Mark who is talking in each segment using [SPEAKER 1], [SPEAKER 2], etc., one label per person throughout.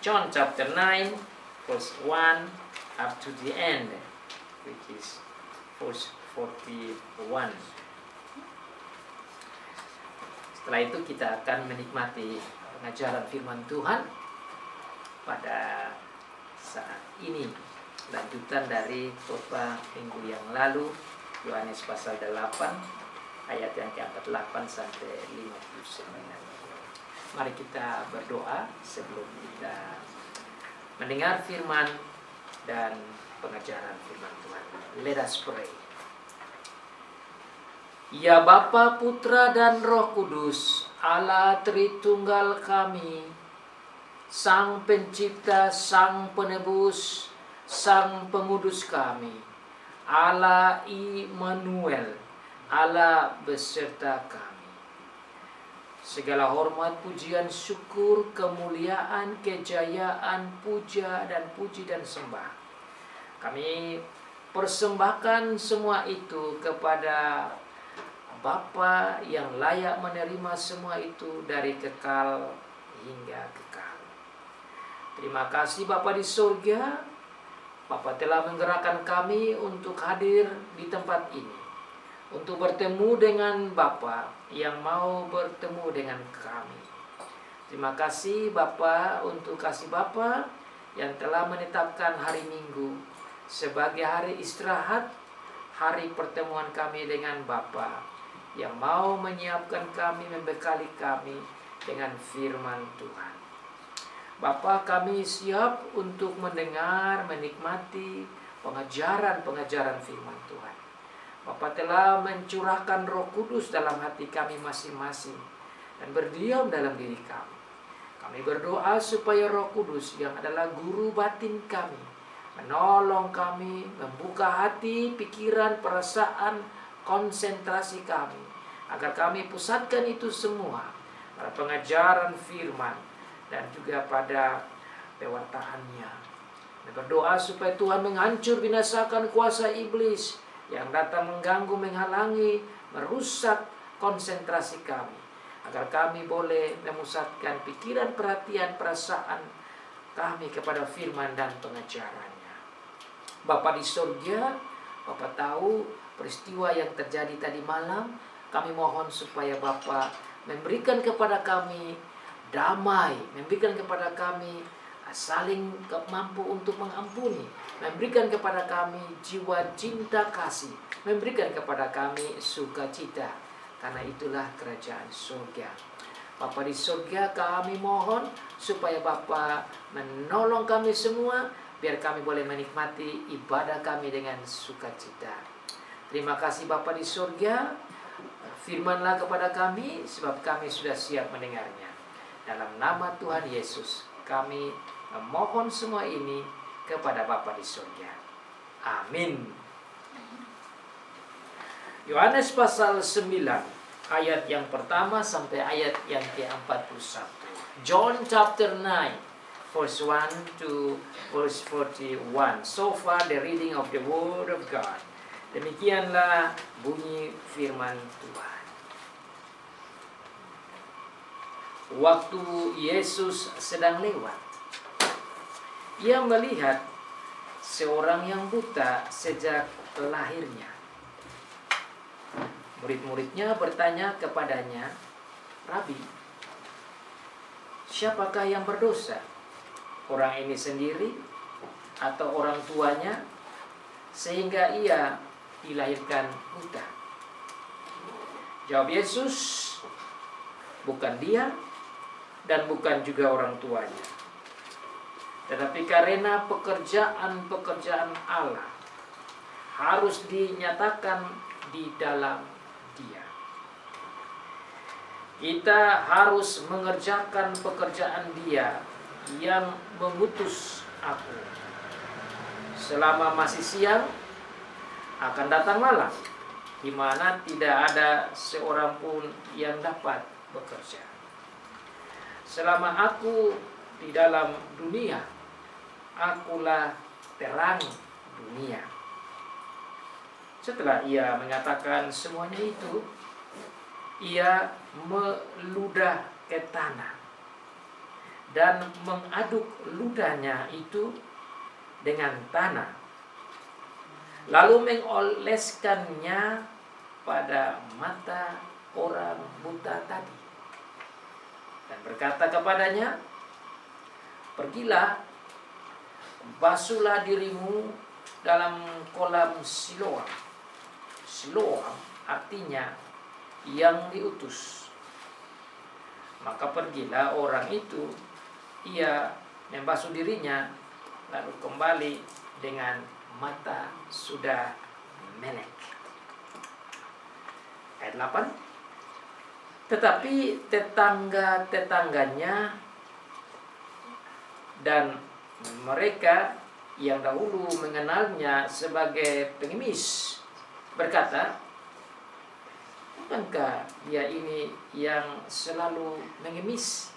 [SPEAKER 1] John chapter 9 verse 1 up to the end, which is verse 41. Setelah itu kita akan menikmati pengajaran firman Tuhan pada saat ini, lanjutan dari khotbah minggu yang lalu, Yohanes pasal 8 ayat yang ke-48 sampai 59. Mari kita berdoa sebelum kita mendengar firman dan pengajaran firman Tuhan. Let us pray. Ya Bapa, Putra dan Roh Kudus, Allah Tritunggal kami, Sang Pencipta, Sang Penebus, Sang Pengudus kami, Allah Immanuel, Allah beserta kami. Segala hormat, pujian, syukur, kemuliaan, kejayaan, puja dan puji dan sembah kami persembahkan semua itu kepada Bapa yang layak menerima semua itu dari kekal hingga kekal. Terima kasih Bapa di surga, Bapa telah menggerakkan kami untuk hadir di tempat ini, untuk bertemu dengan Bapa yang mau bertemu dengan kami. Terima kasih Bapa untuk kasih Bapa yang telah menetapkan hari Minggu sebagai hari istirahat, hari pertemuan kami dengan Bapa yang mau menyiapkan kami, membekali kami dengan firman Tuhan. Bapa, kami siap untuk mendengar, menikmati pengajaran-pengajaran firman Tuhan. Bapa telah mencurahkan Roh Kudus dalam hati kami masing-masing dan berdiam dalam diri kami. Kami berdoa supaya Roh Kudus yang adalah guru batin kami menolong kami, membuka hati, pikiran, perasaan, konsentrasi kami, agar kami pusatkan itu semua pada pengajaran firman dan juga pada pewartaannya. Kami berdoa supaya Tuhan menghancur binasakan kuasa iblis yang datang mengganggu, menghalangi, merusak konsentrasi kami, agar kami boleh memusatkan pikiran, perhatian, perasaan kami kepada firman dan pengajarannya. Bapa di surga, Bapa tahu peristiwa yang terjadi tadi malam. Kami mohon supaya Bapa memberikan kepada kami damai, memberikan kepada kami saling mampu untuk mengampuni, memberikan kepada kami jiwa cinta kasih, memberikan kepada kami sukacita, karena itulah kerajaan surga. Bapa di surga, kami mohon supaya Bapa menolong kami semua, biar kami boleh menikmati ibadah kami dengan sukacita. Terima kasih Bapa di surga, firmanlah kepada kami, sebab kami sudah siap mendengarnya. Dalam nama Tuhan Yesus, kami memohon semua ini kepada Bapa di surga. Amin. Yohanes pasal 9 ayat yang pertama sampai ayat yang ke-41. John chapter 9 verse 1 to verse 41. So far the reading of the word of God. Demikianlah bunyi firman Tuhan. Waktu Yesus sedang lewat, Ia melihat seorang yang buta sejak lahirnya. Murid-muridnya bertanya kepadanya, "Rabi, siapakah yang berdosa? Orang ini sendiri atau orang tuanya sehingga ia dilahirkan buta?" Jawab Yesus, "Bukan dia dan bukan juga orang tuanya, tetapi karena pekerjaan-pekerjaan Allah harus dinyatakan di dalam Dia. Kita harus mengerjakan pekerjaan Dia yang mengutus aku. Selama masih siang, akan datang malam, di mana tidak ada seorang pun yang dapat bekerja. Selama aku di dalam dunia, akulah terang dunia." Setelah ia mengatakan semuanya itu, ia meludah ke tanah dan mengaduk ludahnya itu dengan tanah, lalu mengoleskannya pada mata orang buta tadi, dan berkata kepadanya, "Pergilah, basuhlah dirimu dalam kolam Siloam." Siloam artinya yang diutus. Maka pergilah orang itu, ia membasuh dirinya, lalu kembali dengan mata sudah melek. Ayat 8. Tetapi tetangga-tetangganya dan mereka yang dahulu mengenalnya sebagai pengemis berkata, "Bukankah dia ini yang selalu mengemis?"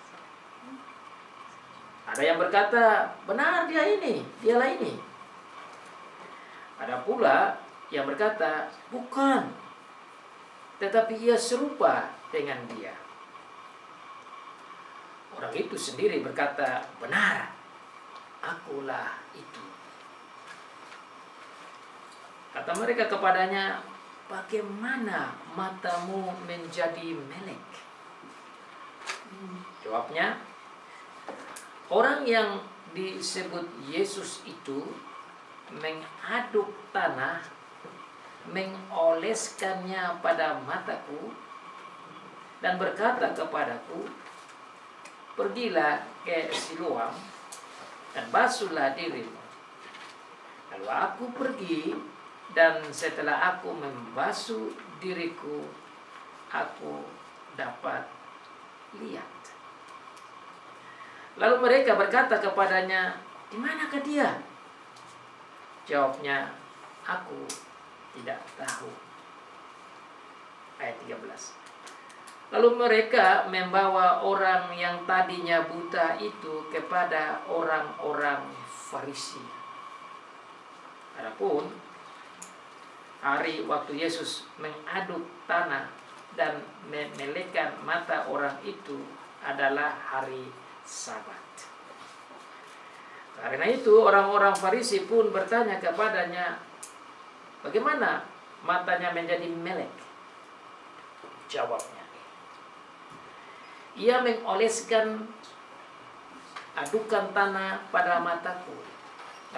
[SPEAKER 1] Ada yang berkata, "Benar, dialah ini." Ada pula yang berkata, "Bukan, tetapi ia serupa dengan dia." Orang itu sendiri berkata, "Benar, akulah itu." Kata mereka kepadanya, "Bagaimana matamu menjadi melek?" Jawabnya, orang yang disebut Yesus itu mengaduk tanah, mengoleskannya pada mataku, dan berkata kepadaku, "Pergilah ke Siloam dan basuhlah dirimu." Lalu aku pergi, dan setelah aku membasuh diriku, aku dapat lihat. Lalu mereka berkata kepadanya, "Di manakah dia?" Jawabnya, "Aku tidak tahu." Ayat 13. Lalu mereka membawa orang yang tadinya buta itu kepada orang-orang Farisi. Adapun hari waktu Yesus mengaduk tanah dan memelekkan mata orang itu adalah hari Sabat. Karena itu orang-orang Farisi pun bertanya kepadanya, "Bagaimana matanya menjadi melek?" Jawabnya, "Ia mengoleskan adukan tanah pada mataku,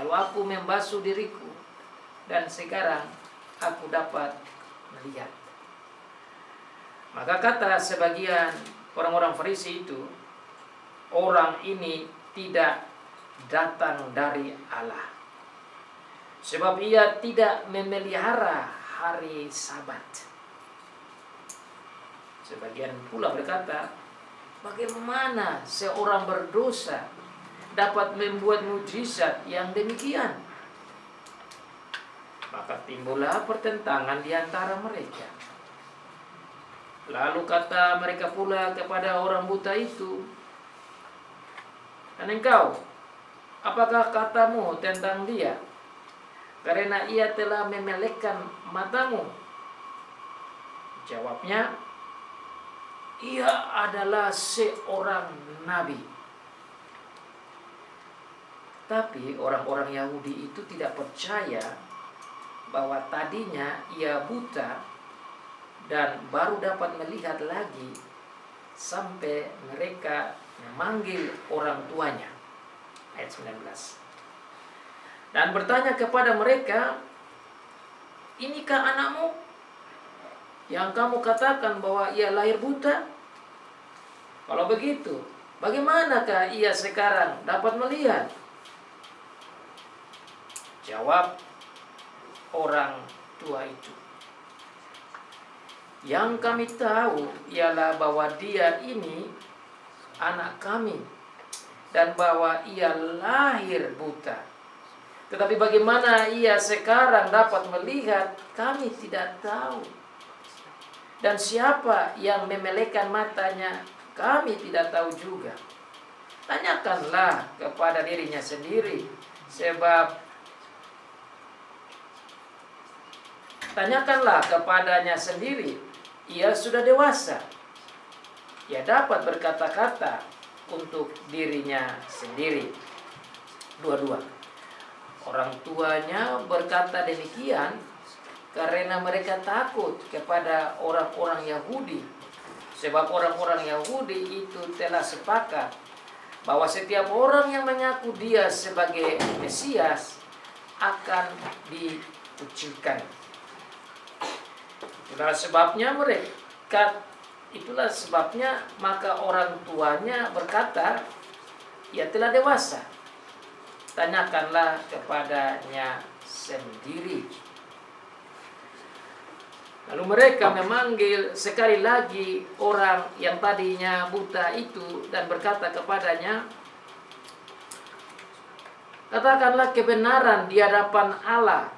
[SPEAKER 1] lalu aku membasuh diriku, dan sekarang aku dapat melihat." Maka kata sebagian orang-orang Farisi itu, "Orang ini tidak datang dari Allah, sebab ia tidak memelihara hari Sabat." Sebagian pula berkata, "Bagaimana seorang berdosa dapat membuat mujizat yang demikian?" Maka timbullah pertentangan di antara mereka. Lalu kata mereka pula kepada orang buta itu, "Dan engkau, apakah katamu tentang dia? Karena ia telah memelekkan matamu." Jawabnya, "Ia adalah seorang nabi." Tapi orang-orang Yahudi itu tidak percaya bahwa tadinya ia buta dan baru dapat melihat lagi sampai mereka memanggil orang tuanya. Ayat 19. Dan bertanya kepada mereka, "Inikah anakmu yang kamu katakan bahwa ia lahir buta? Kalau begitu, bagaimanakah ia sekarang dapat melihat?" Jawab orang tua itu, "Yang kami tahu ialah bahwa dia ini anak kami, dan bahwa ia lahir buta. Tetapi bagaimana ia sekarang dapat melihat, kami tidak tahu. Dan siapa yang memelekkan matanya, kami tidak tahu juga. Tanyakanlah kepada dirinya sendiri, tanyakanlah kepadanya sendiri, ia sudah dewasa. Ia dapat berkata-kata, untuk dirinya sendiri. Dua-dua. Orang tuanya berkata demikian karena mereka takut kepada orang-orang Yahudi. Sebab orang-orang Yahudi itu telah sepakat bahwa setiap orang yang mengaku dia sebagai Mesias akan dikucilkan. Itulah sebabnya maka orang tuanya berkata, ia telah dewasa, tanyakanlah kepadanya sendiri. Lalu mereka memanggil sekali lagi orang yang tadinya buta itu dan berkata kepadanya, katakanlah kebenaran di hadapan Allah.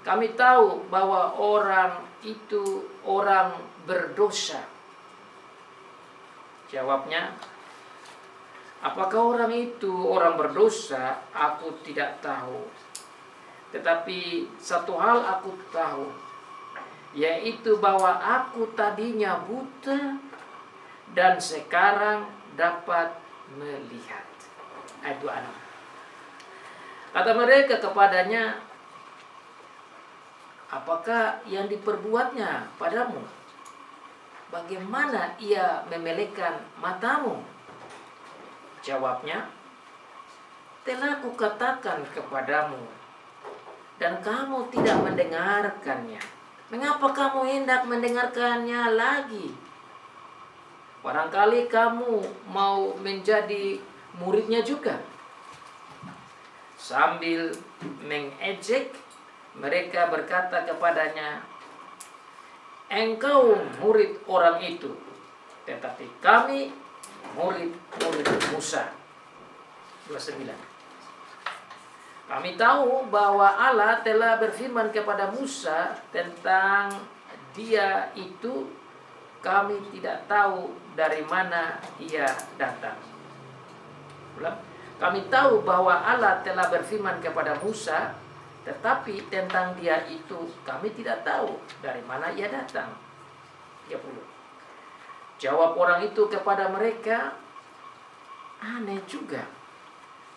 [SPEAKER 1] Kami tahu bahwa orang itu orang berdosa. Jawabnya, apakah orang itu orang berdosa? Aku tidak tahu. Tetapi satu hal aku tahu, yaitu bahwa aku tadinya buta dan sekarang dapat melihat. Ayat 26. Kata mereka kepadanya, apakah yang diperbuatnya padamu? Bagaimana ia memelekkan matamu? Jawabnya, telah kukatakan kepadamu dan kamu tidak mendengarkannya. Mengapa kamu hendak mendengarkannya lagi? Barangkali kamu mau menjadi muridnya juga. Sambil mengejek, mereka berkata kepadanya, engkau murid orang itu, tetapi kami murid Musa. 29. Kami tahu bahwa Allah telah berfirman kepada Musa tentang dia itu, kami tidak tahu dari mana ia datang. Kami tahu bahwa Allah telah berfirman kepada Musa, tetapi tentang dia itu kami tidak tahu dari mana ia datang. 30. Jawab orang itu kepada mereka, aneh juga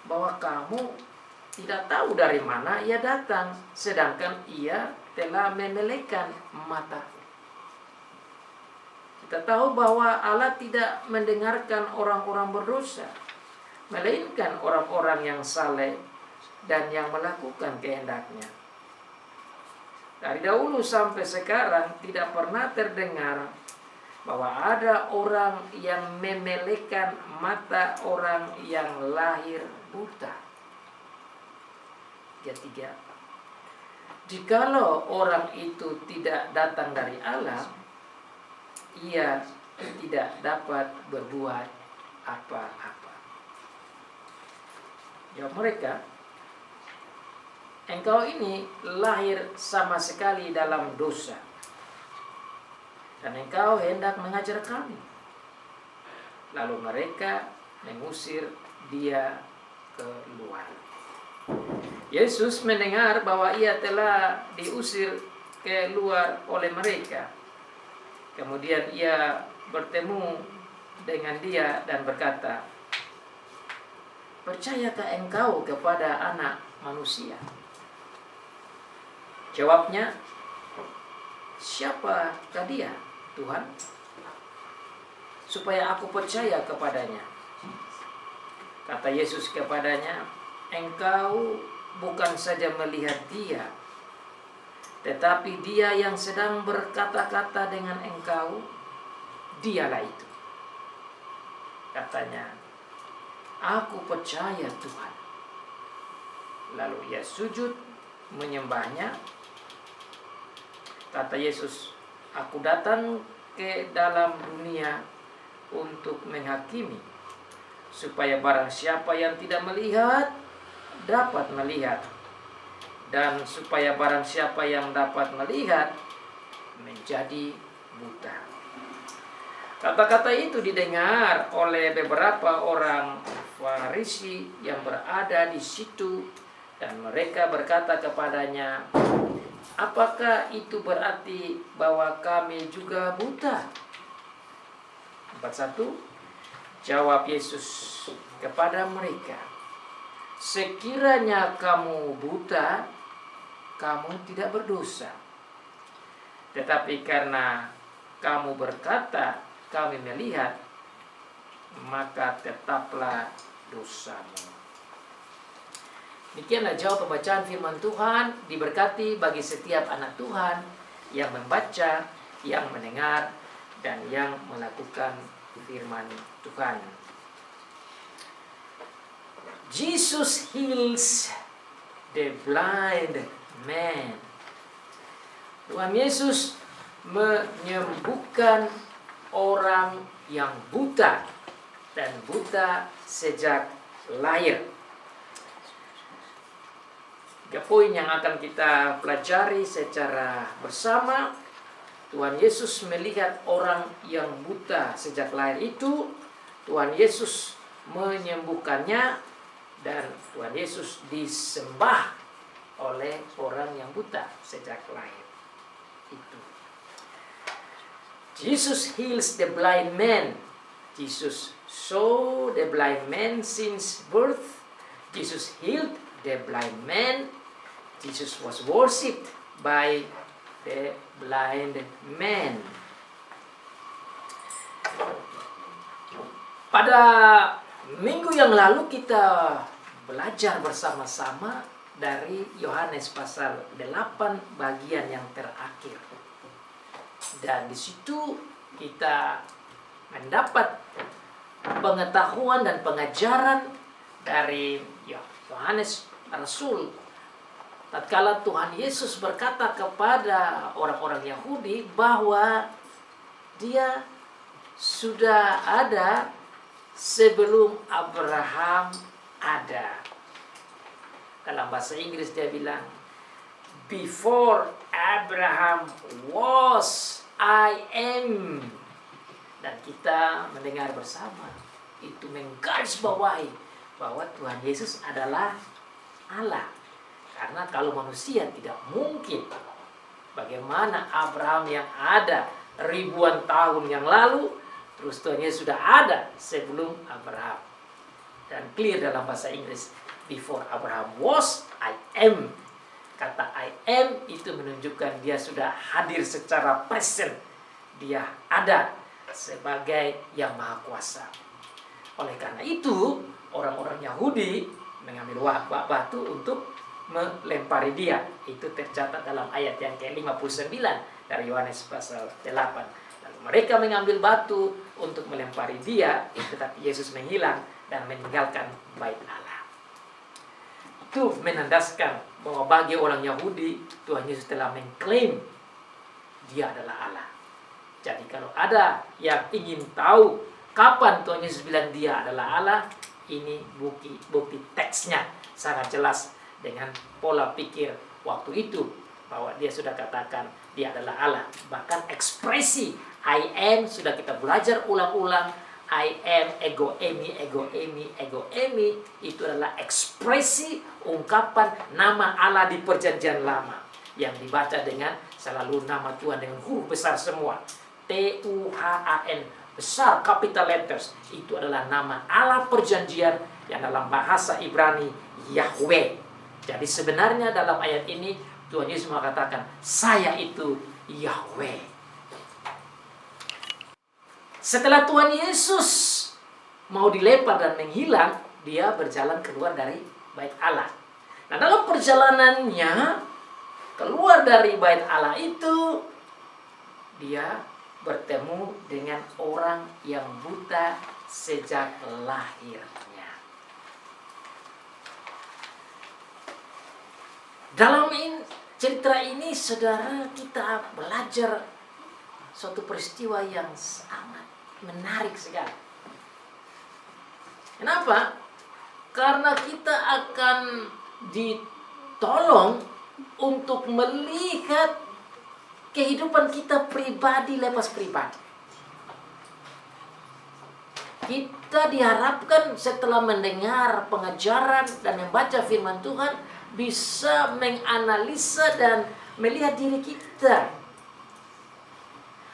[SPEAKER 1] bahwa kamu tidak tahu dari mana ia datang, sedangkan ia telah memelekkan mataku. Kita tahu bahwa Allah tidak mendengarkan orang-orang berdosa, melainkan orang-orang yang saleh dan yang melakukan kehendaknya. Dari dahulu sampai sekarang tidak pernah terdengar bahwa ada orang yang memelekkan mata orang yang lahir buta. 3. Jikalau orang itu tidak datang dari Allah, ia tidak dapat berbuat apa-apa. Jawab mereka, engkau ini lahir sama sekali dalam dosa, dan engkau hendak mengajar kami. Lalu mereka mengusir dia keluar. Yesus mendengar bahwa ia telah diusir keluar oleh mereka. Kemudian ia bertemu dengan dia dan berkata, percayakah engkau kepada Anak Manusia? Jawabnya, siapakah dia, Tuhan? Supaya aku percaya kepadanya. Kata Yesus kepadanya, engkau bukan saja melihat dia, tetapi dia yang sedang berkata-kata dengan engkau, dialah itu. Katanya, aku percaya Tuhan. Lalu ia sujud menyembahnya. Kata Yesus, aku datang ke dalam dunia untuk menghakimi, supaya barang siapa yang tidak melihat dapat melihat, dan supaya barang siapa yang dapat melihat menjadi buta. Kata-kata itu didengar oleh beberapa orang Farisi yang berada di situ, dan mereka berkata kepadanya, apakah itu berarti bahwa kami juga buta? 41. Jawab Yesus kepada mereka, sekiranya kamu buta, kamu tidak berdosa. Tetapi karena kamu berkata, kami melihat, maka tetaplah dosamu. Demikianlah jawab pembacaan firman Tuhan. Diberkati bagi setiap anak Tuhan yang membaca, yang mendengar, dan yang melakukan firman Tuhan. Jesus heals the blind man. Tuhan Yesus menyembuhkan orang yang buta, dan buta sejak lahir. 3 poin yang akan kita pelajari secara bersama. Tuhan Yesus melihat orang yang buta sejak lahir itu, Tuhan Yesus menyembuhkannya, dan Tuhan Yesus disembah oleh orang yang buta sejak lahir itu. Jesus heals the blind man. Jesus saw the blind man since birth. Jesus healed the blind man. Jesus was worshipped by the blind man. Pada minggu yang lalu kita belajar bersama-sama dari Yohanes pasal 8 bagian yang terakhir. Dan di situ kita mendapat pengetahuan dan pengajaran dari Yohanes Rasul. Tatkala Tuhan Yesus berkata kepada orang-orang Yahudi bahwa dia sudah ada sebelum Abraham ada. Dalam bahasa Inggris dia bilang, before Abraham was, I am. Dan kita mendengar bersama, itu menggarisbawahi bahwa Tuhan Yesus adalah Allah. Karena kalau manusia tidak mungkin, bagaimana Abraham yang ada ribuan tahun yang lalu, terus Tuhan Yesus sudah ada sebelum Abraham. Dan clear dalam bahasa Inggris, before Abraham was, I am. Kata I am itu menunjukkan dia sudah hadir secara present. Dia ada sebagai yang maha kuasa. Oleh karena itu, orang-orang Yahudi mengambil batu untuk melempari dia. Itu tercatat dalam ayat yang ke-59 dari Yohanes pasal 8. Lalu mereka mengambil batu untuk melempari dia, tetapi Yesus menghilang dan meninggalkan bait Allah. Itu menandaskan bahwa bagi orang Yahudi, Tuhan Yesus telah mengklaim dia adalah Allah. Jadi kalau ada yang ingin tahu kapan Tuhan Yesus bilang dia adalah Allah, ini bukti teksnya sangat jelas dengan pola pikir waktu itu, bahwa dia sudah katakan dia adalah Allah. Bahkan ekspresi I am sudah kita belajar ulang-ulang. I am, ego emi, ego emi, ego emi, itu adalah ekspresi ungkapan nama Allah di perjanjian lama, yang dibaca dengan selalu nama Tuhan dengan huruf besar semua, Tuhan, besar, capital letters. Itu adalah nama Allah perjanjian yang dalam bahasa Ibrani Yahweh. Jadi sebenarnya dalam ayat ini Tuhan Yesus mengatakan, saya itu Yahweh. Setelah Tuhan Yesus mau dilempar dan menghilang, dia berjalan keluar dari bait Allah. Nah, dalam perjalanannya keluar dari bait Allah itu, dia bertemu dengan orang yang buta sejak lahirnya. Dalam cerita ini, saudara, kita belajar suatu peristiwa yang sangat menarik sekali. Kenapa? Karena kita akan ditolong untuk melihat kehidupan kita pribadi lepas pribadi. Kita diharapkan setelah mendengar pengajaran dan membaca firman Tuhan, bisa menganalisa dan melihat diri kita.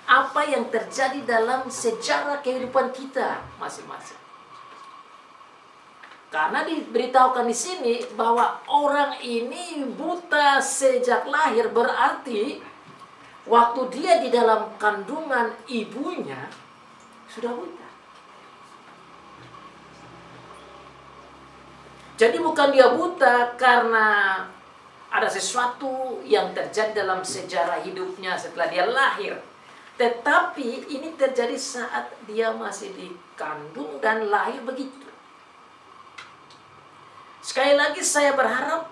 [SPEAKER 1] apa yang terjadi dalam sejarah kehidupan kita masing-masing. Karena diberitahukan di sini bahwa orang ini buta sejak lahir, berarti waktu dia di dalam kandungan ibunya sudah buta. Jadi bukan dia buta karena ada sesuatu yang terjadi dalam sejarah hidupnya setelah dia lahir. Tetapi ini terjadi saat dia masih dikandung dan lahir begitu. Sekali lagi saya berharap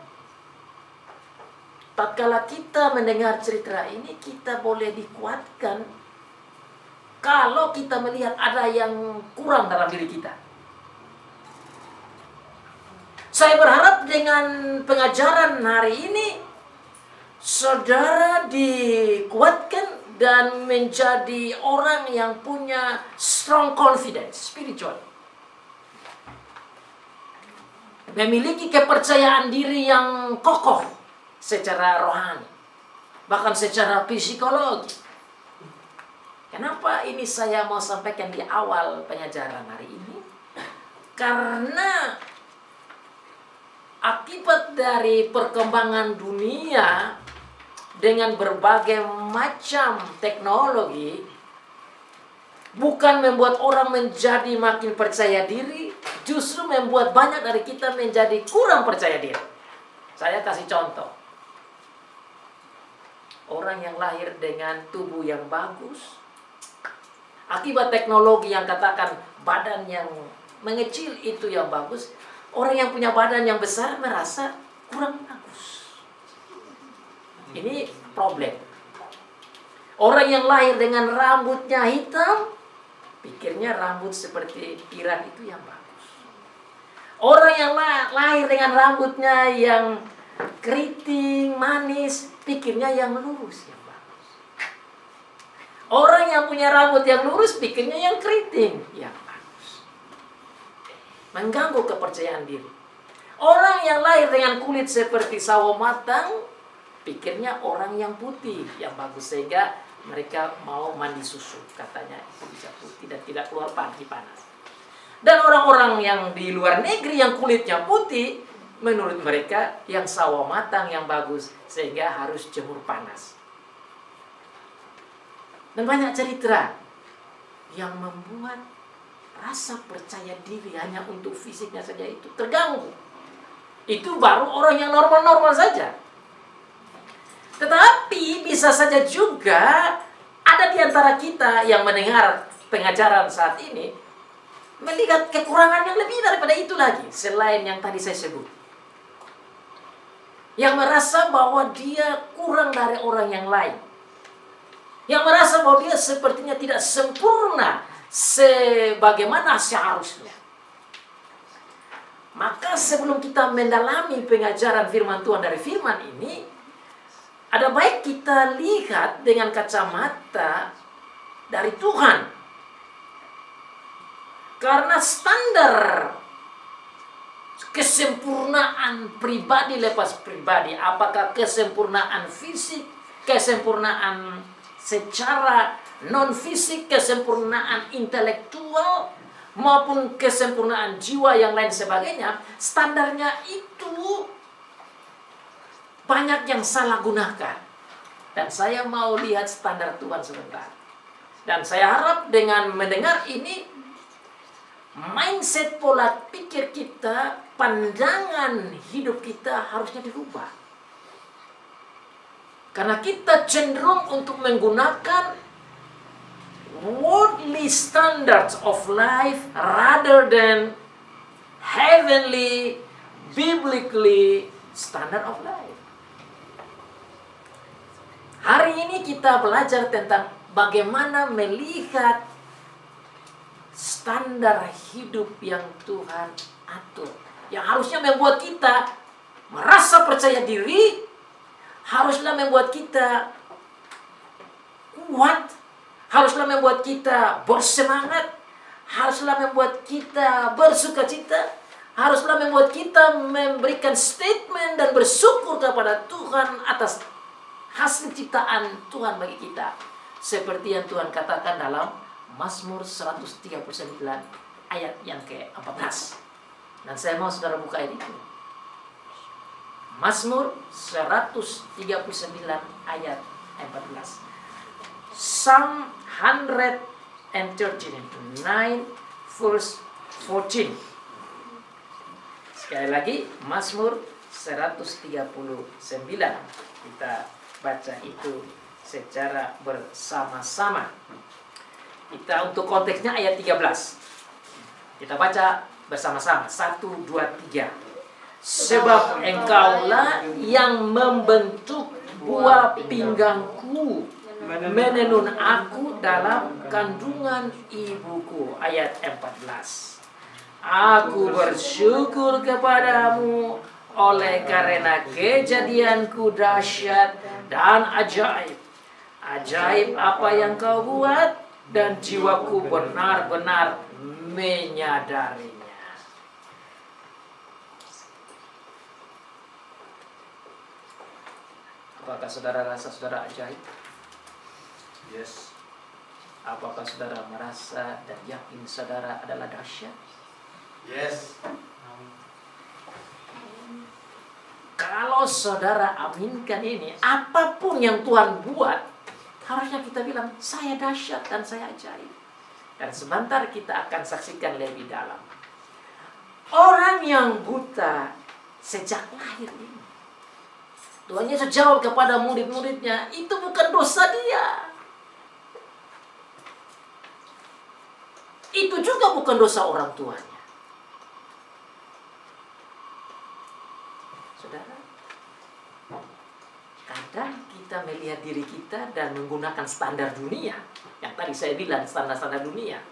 [SPEAKER 1] tatkala kita mendengar cerita ini, kita boleh dikuatkan kalau kita melihat ada yang kurang dalam diri kita. Saya berharap dengan pengajaran hari ini, saudara dikuatkan dan menjadi orang yang punya strong confidence spiritual. Memiliki kepercayaan diri yang kokoh secara rohani, bahkan secara psikologi. Kenapa ini saya mau sampaikan di awal pengajaran hari ini? Karena akibat dari perkembangan dunia dengan berbagai macam teknologi bukan membuat orang menjadi makin percaya diri, justru membuat banyak dari kita menjadi kurang percaya diri. Saya kasih contoh. Orang yang lahir dengan tubuh yang bagus, akibat teknologi yang katakan badan yang mengecil itu yang bagus, orang yang punya badan yang besar merasa kurang bagus. Ini problem. Orang yang lahir dengan rambutnya hitam, pikirnya rambut seperti pirang itu yang bagus. Orang yang lahir dengan rambutnya yang keriting, manis, pikirnya yang lurus yang bagus. Orang yang punya rambut yang lurus, pikirnya yang keriting yang bagus. Mengganggu kepercayaan diri. Orang yang lahir dengan kulit seperti sawo matang, pikirnya orang yang putih yang bagus, sehingga mereka mau mandi susu, katanya itu bisa putih dan tidak keluar panas. Dan orang-orang yang di luar negeri yang kulitnya putih, menurut mereka yang sawo matang yang bagus, sehingga harus jemur panas. Dan banyak cerita yang membuat rasa percaya diri hanya untuk fisiknya saja itu terganggu. Itu baru orang yang normal-normal saja. Tetapi bisa saja juga ada di antara kita yang mendengar pengajaran saat ini melihat kekurangan yang lebih daripada itu lagi, selain yang tadi saya sebut. Yang merasa bahwa dia kurang dari orang yang lain. Yang merasa bahwa dia sepertinya tidak sempurna sebagaimana seharusnya. Maka sebelum kita mendalami pengajaran firman Tuhan dari firman ini, ada baik kita lihat dengan kacamata dari Tuhan. Karena standar kesempurnaan pribadi lepas pribadi, apakah kesempurnaan fisik, kesempurnaan secara non-fisik, kesempurnaan intelektual, maupun kesempurnaan jiwa yang lain sebagainya, standarnya itu banyak yang salah gunakan. Dan saya mau lihat standar Tuhan sebentar. Dan saya harap dengan mendengar ini, mindset pola pikir kita, pandangan hidup kita harusnya dirubah. Karena kita cenderung untuk menggunakan worldly standards of life rather than heavenly, biblically standard of life. Hari ini kita belajar tentang bagaimana melihat standar hidup yang Tuhan atur. Yang harusnya membuat kita merasa percaya diri, haruslah membuat kita kuat, haruslah membuat kita bersemangat, haruslah membuat kita bersukacita, haruslah membuat kita memberikan statement dan bersyukur kepada Tuhan atas hasil ciptaan Tuhan bagi kita. Seperti yang Tuhan katakan dalam Mazmur 139 ayat yang ke-14. Dan saya mau saudara buka ayat itu. Mazmur 139 ayat 14. Psalm 139 verse 14. Sekali lagi, Mazmur 139. Kita baca itu secara bersama-sama. Kita untuk konteksnya ayat 13. Kita baca bersama-sama. 1, 2, 3. Sebab engkaulah yang membentuk buah pinggangku, menenun aku dalam kandungan ibuku. Ayat 14. Aku bersyukur kepadamu oleh karena kejadianku dahsyat dan ajaib. Ajaib apa yang kau buat, dan jiwaku benar-benar menyadarinya. Apakah saudara rasa saudara ajaib?
[SPEAKER 2] Yes.
[SPEAKER 1] Apakah saudara merasa dan yakin saudara adalah dahsyat?
[SPEAKER 2] Yes.
[SPEAKER 1] Kalau saudara aminkan ini, apapun yang Tuhan buat, harusnya kita bilang, saya dahsyat dan saya ajaib. Dan sebentar kita akan saksikan lebih dalam. Orang yang buta sejak lahir ini, Tuhan Yesus jawab kepada murid-muridnya, itu bukan dosa dia. Itu juga bukan dosa orang tuanya. Saudara, kadang kita melihat diri kita dan menggunakan standar dunia. Yang tadi saya bilang standar-standar dunia.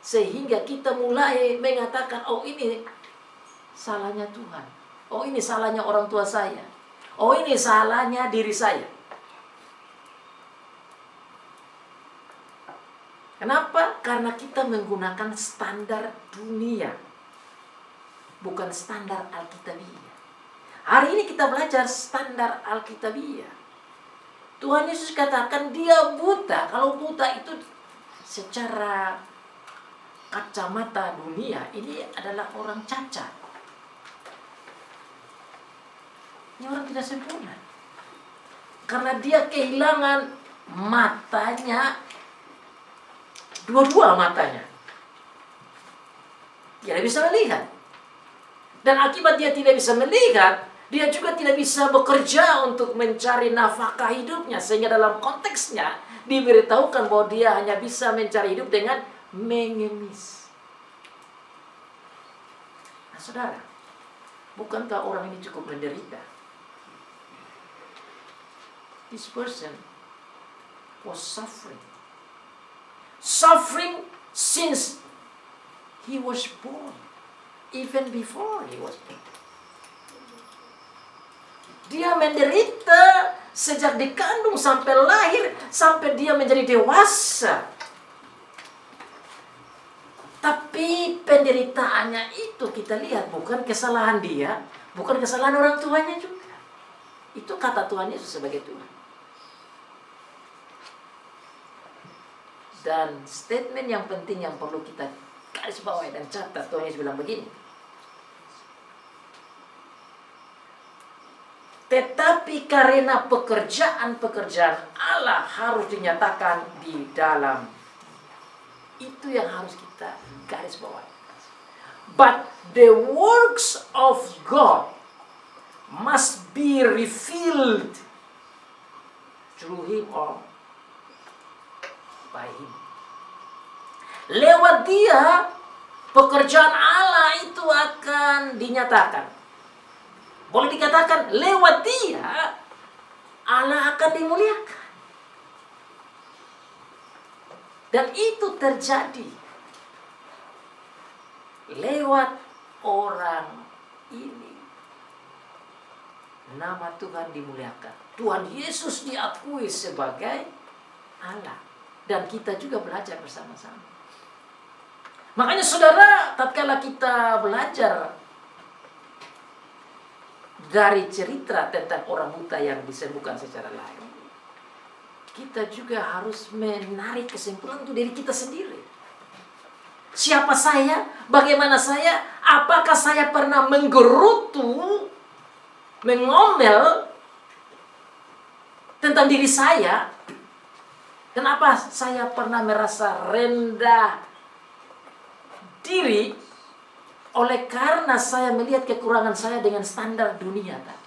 [SPEAKER 1] Sehingga kita mulai mengatakan, oh ini salahnya Tuhan. Oh ini salahnya orang tua saya. Oh ini salahnya diri saya. Kenapa? Karena kita menggunakan standar dunia, bukan standar Alkitabiah. Hari ini kita belajar standar Alkitabiah. Tuhan Yesus katakan dia buta. Kalau buta itu secara kacamata dunia, ini adalah orang cacat. Ini orang tidak sempurna. Karena dia kehilangan matanya, dua-dua matanya. Dia tidak bisa melihat. Dan akibat dia tidak bisa melihat, dia juga tidak bisa bekerja untuk mencari nafkah hidupnya. Sehingga dalam konteksnya diberitahukan bahwa dia hanya bisa mencari hidup dengan mengemis. Nah saudara, bukankah orang ini cukup menderita? This person was suffering. Suffering since he was born. Even before he was born. Dia menderita sejak dikandung sampai lahir, sampai dia menjadi dewasa. Tapi penderitaannya itu kita lihat bukan kesalahan dia, bukan kesalahan orang tuanya juga. Itu kata Tuhan Yesus sebagai Tuhan. Dan statement yang penting yang perlu kita garis bawahi dan catat, Tuhan Yesus bilang begini. Tetapi karena pekerjaan-pekerjaan Allah harus dinyatakan di dalam. Itu yang harus kita garis bawahi. But the works of God must be revealed through Him or by Him. Lewat dia, pekerjaan Allah itu akan dinyatakan. Boleh dikatakan lewat dia Allah akan dimuliakan. Dan itu terjadi lewat orang ini. Nama Tuhan dimuliakan. Tuhan Yesus diakui sebagai Allah. Dan kita juga belajar bersama-sama. Makanya saudara, tatkala kita belajar dari cerita tentang orang buta yang disembuhkan secara lain, kita juga harus menarik kesimpulan untuk diri kita sendiri. Siapa saya? Bagaimana saya? Apakah saya pernah menggerutu, mengomel tentang diri saya? Kenapa saya pernah merasa rendah diri oleh karena saya melihat kekurangan saya dengan standar dunia tadi?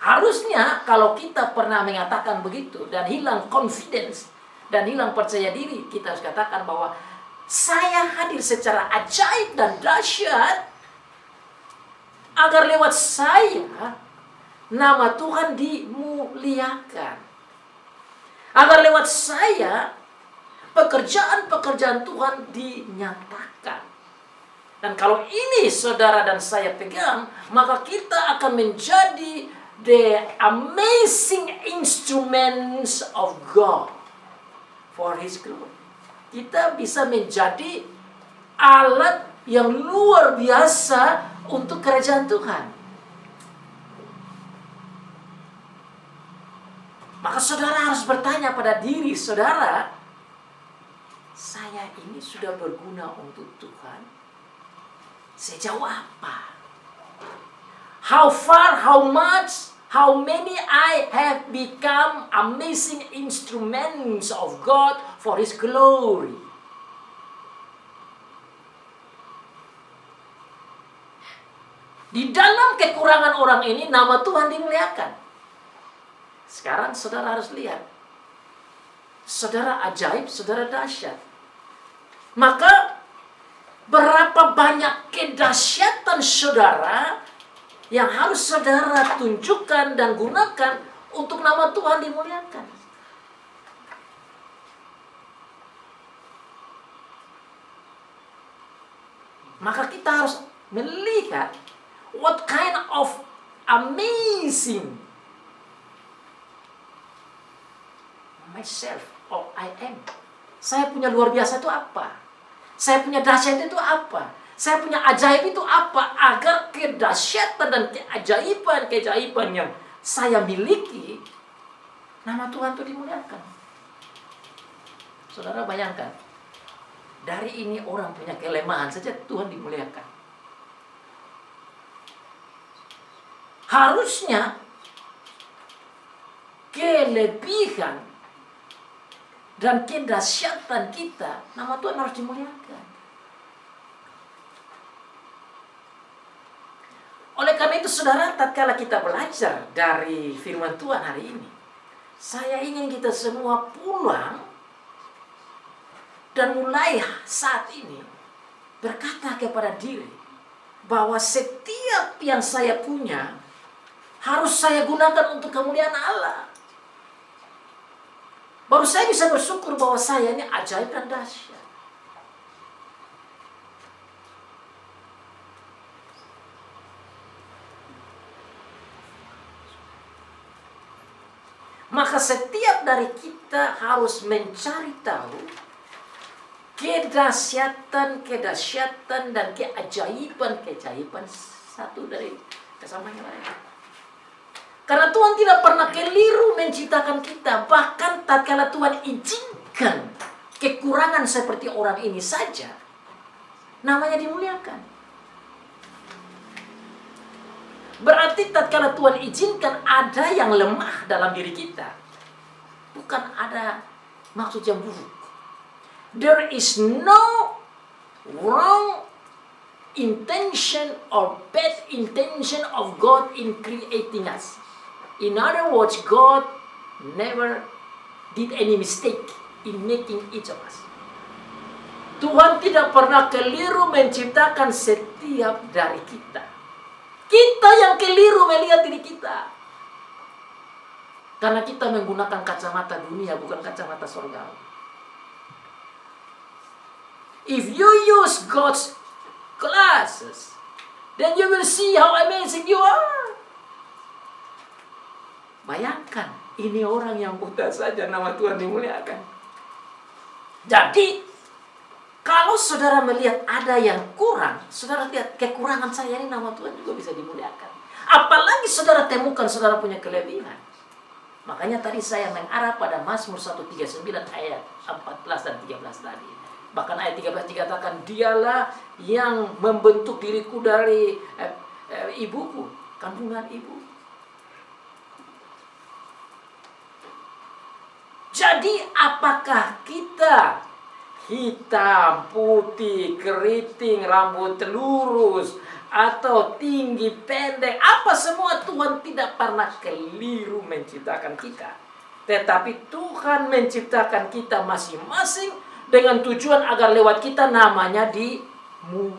[SPEAKER 1] Harusnya kalau kita pernah mengatakan begitu dan hilang confidence dan hilang percaya diri, kita harus katakan bahwa saya hadir secara ajaib dan dahsyat agar lewat saya nama Tuhan dimuliakan. Agar lewat saya pekerjaan-pekerjaan Tuhan dinyatakan. Dan kalau ini saudara dan saya pegang, maka kita akan menjadi the amazing instruments of God for His glory. Kita bisa menjadi alat yang luar biasa untuk kerajaan Tuhan. Maka saudara harus bertanya pada diri saudara, saya ini sudah berguna untuk Tuhan sejauh apa? How far, how much, how many I have become amazing instruments of God for His glory. Di dalam kekurangan orang ini, nama Tuhan dimuliakan. Sekarang saudara harus lihat. Saudara ajaib, saudara dahsyat. Maka, berapa banyak kedahsyatan saudara yang harus saudara tunjukkan dan gunakan untuk nama Tuhan dimuliakan. Maka kita harus melihat what kind of amazing myself or I am. Saya punya luar biasa itu apa? Saya punya dahsyat itu apa? Saya punya ajaib itu apa? Agar kedahsyatan dan keajaiban yang saya miliki, nama Tuhan itu dimuliakan. Saudara bayangkan, dari ini orang punya kelemahan saja Tuhan dimuliakan. Harusnya kelebihan dan kedahsyatan kita, nama Tuhan harus dimuliakan. Oleh karena itu saudara, tatkala kita belajar dari firman Tuhan hari ini, saya ingin kita semua pulang dan mulai saat ini berkata kepada diri bahwa setiap yang saya punya harus saya gunakan untuk kemuliaan Allah. Baru saya bisa bersyukur bahwa saya ini ajaib dan dahsyat. Maka setiap dari kita harus mencari tahu kedahsyatan dan keajaiban satu dari kesama yang lain. Karena Tuhan tidak pernah keliru menciptakan kita. Bahkan tatkala Tuhan izinkan kekurangan seperti orang ini saja, namanya dimuliakan. Berarti tatkala Tuhan izinkan ada yang lemah dalam diri kita, bukan ada maksud yang buruk. There is no wrong intention or bad intention of God in creating us. In other words, God never did any mistake in making each of us. Tuhan tidak pernah keliru menciptakan setiap dari kita. Kita yang keliru melihat diri kita. Karena kita menggunakan kacamata dunia, bukan kacamata surgawi. If you use God's glasses, then you will see how amazing you are. Bayangkan, ini orang yang buta saja nama Tuhan dimuliakan. Jadi, kalau saudara melihat ada yang kurang, saudara lihat kekurangan saya ini nama Tuhan juga bisa dimuliakan. Apalagi saudara temukan saudara punya kelebihan. Makanya tadi saya mengarah pada Mazmur 139 ayat 14 dan 13 tadi. Bahkan ayat 13 dikatakan, dialah yang membentuk diriku dari ibuku, kandungan ibu. Jadi apakah kita hitam, putih, keriting, rambut lurus, atau tinggi, pendek, apa semua, Tuhan tidak pernah keliru menciptakan kita. Tetapi Tuhan menciptakan kita masing-masing dengan tujuan agar lewat kita namanya dimuliakan.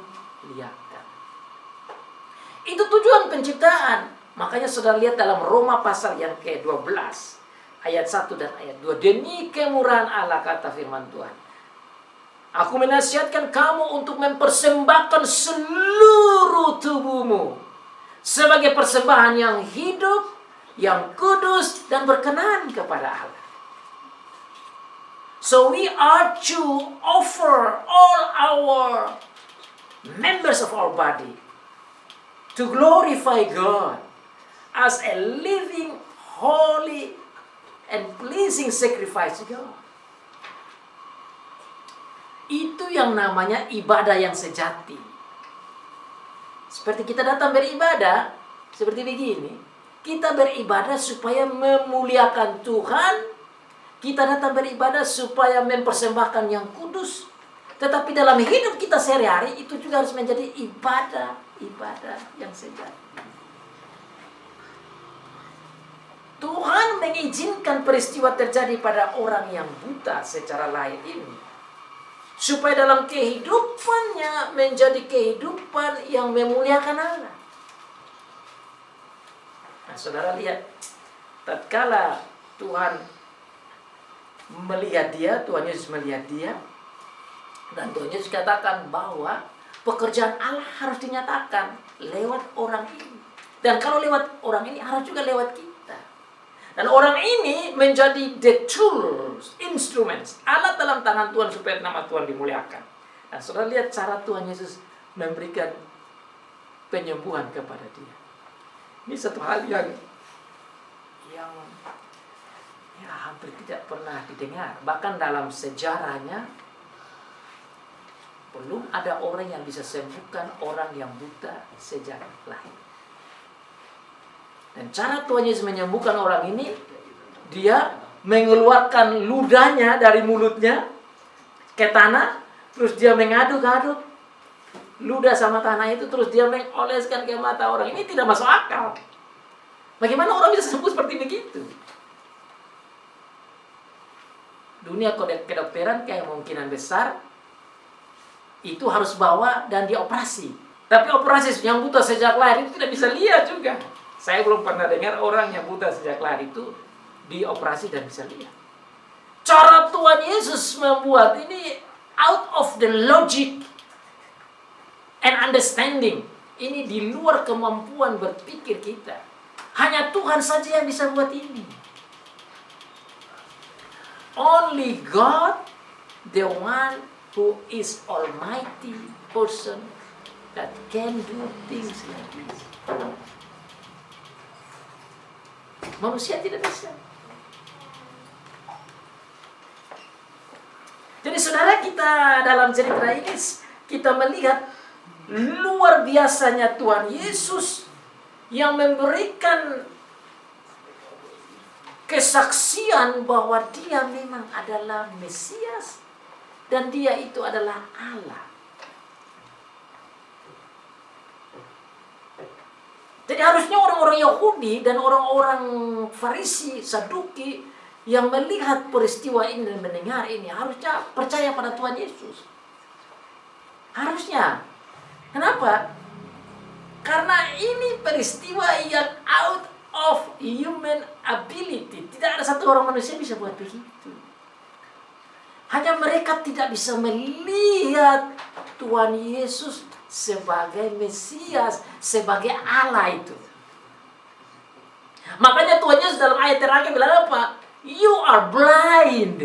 [SPEAKER 1] Itu tujuan penciptaan. Makanya saudara lihat dalam Roma pasal yang ke-12 ayat 1 dan ayat 2. Demi kemurahan Allah, kata firman Tuhan, aku menasihatkan kamu untuk mempersembahkan seluruh tubuhmu sebagai persembahan yang hidup, yang kudus, dan berkenan kepada Allah. So we are to offer all our members of our body to glorify God as a living, holy, and pleasing sacrifice to God. Itu yang namanya ibadah yang sejati. Seperti kita datang beribadah, seperti begini. Kita beribadah supaya memuliakan Tuhan. Kita datang beribadah supaya mempersembahkan yang kudus. Tetapi dalam hidup kita sehari-hari, itu juga harus menjadi ibadah yang sejati. Tuhan mengizinkan peristiwa terjadi pada orang yang buta secara lahir ini, supaya dalam kehidupannya menjadi kehidupan yang memuliakan Allah. Nah, saudara lihat, tatkala Tuhan melihat dia, Tuhan Yesus melihat dia, dan Tuhan Yesus katakan bahwa pekerjaan Allah harus dinyatakan lewat orang ini. Dan kalau lewat orang ini, harus juga lewat kita. Dan orang ini menjadi the tools, instruments, alat dalam tangan Tuhan supaya nama Tuhan dimuliakan. Nah, saudara lihat cara Tuhan Yesus memberikan penyembuhan kepada dia. Ini satu hal yang hampir tidak pernah didengar. Bahkan dalam sejarahnya belum ada orang yang bisa sembuhkan orang yang buta sejak lahir. Dan cara Tuhan Yesus menyembuhkan orang ini, dia mengeluarkan ludahnya dari mulutnya ke tanah, terus dia mengaduk-aduk ludah sama tanah itu, terus dia mengoleskan ke mata orang. Ini tidak masuk akal. Bagaimana orang bisa sembuh seperti begitu? Dunia kedokteran kemungkinan besar itu harus bawa dan dioperasi. Tapi operasi yang buta sejak lahir itu tidak bisa lihat juga. Saya belum pernah dengar orang yang buta sejak lahir itu dioperasi dan bisa lihat. Cara Tuhan Yesus membuat ini out of the logic and understanding. Ini di luar kemampuan berpikir kita. Hanya Tuhan saja yang bisa buat ini. Only God, the one who is almighty person, that can do things like this. Manusia tidak bisa. Jadi saudara, kita dalam cerita ini kita melihat luar biasanya Tuhan Yesus yang memberikan kesaksian bahwa dia memang adalah Mesias dan dia itu adalah Allah. Jadi harusnya orang-orang Yahudi dan orang-orang Farisi, Saduki yang melihat peristiwa ini dan mendengar ini harusnya percaya pada Tuhan Yesus. Harusnya. Kenapa? Karena ini peristiwa yang out of human ability. Tidak ada satu orang manusia bisa buat begitu. Hanya mereka tidak bisa melihat Tuhan Yesus sebagai Mesias, sebagai Allah itu. Makanya Tuhan Yesus dalam ayat terakhir bilang apa? You are blind.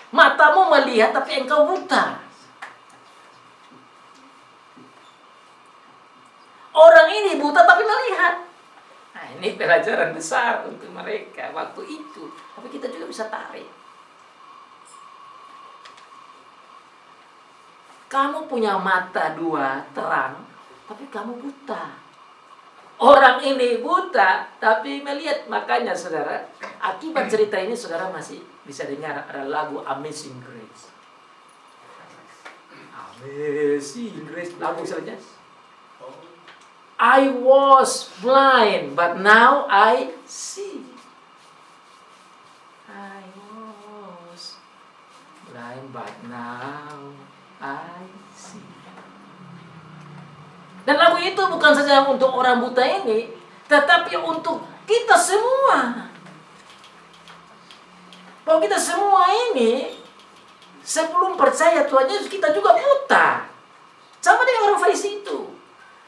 [SPEAKER 1] Matamu melihat tapi engkau buta. Orang ini buta tapi melihat. Ini pelajaran besar untuk mereka waktu itu. Tapi kita juga bisa tarik. Kamu punya mata dua terang, tapi kamu buta. Orang ini buta, tapi melihat. Makanya saudara, akibat cerita ini saudara masih bisa dengar ada lagu Amazing Grace. Amazing Grace, lagu saja. I was blind, but now I see. I was blind, but now I see. Dan lagu itu bukan saja untuk orang buta ini, tetapi untuk kita semua. Bahwa kita semua ini sebelum percaya Tuhan Yesus, kita juga buta. Sama dengan orang Farisi itu.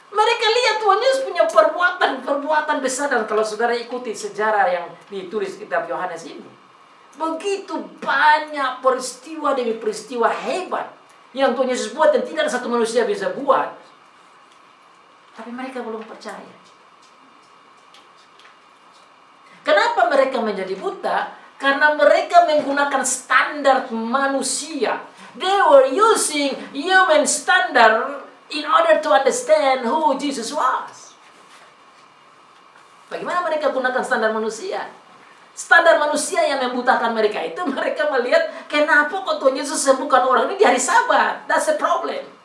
[SPEAKER 1] Mereka lihat Tuhan Yesus punya perbuatan besar. Dan kalau saudara ikuti sejarah yang ditulis kitab Yohanes ini, begitu banyak peristiwa demi peristiwa hebat yang Tuhan Yesus buat dan tidak ada satu manusia bisa buat. Tapi mereka belum percaya. Kenapa mereka menjadi buta? Karena mereka menggunakan standar manusia. They were using human standard in order to understand who Jesus was. Bagaimana mereka gunakan standar manusia? Standar manusia yang membutakan mereka itu, mereka melihat kenapa kok Tuhan Yesus sembuhkan orang ini di hari Sabat. That's the problem.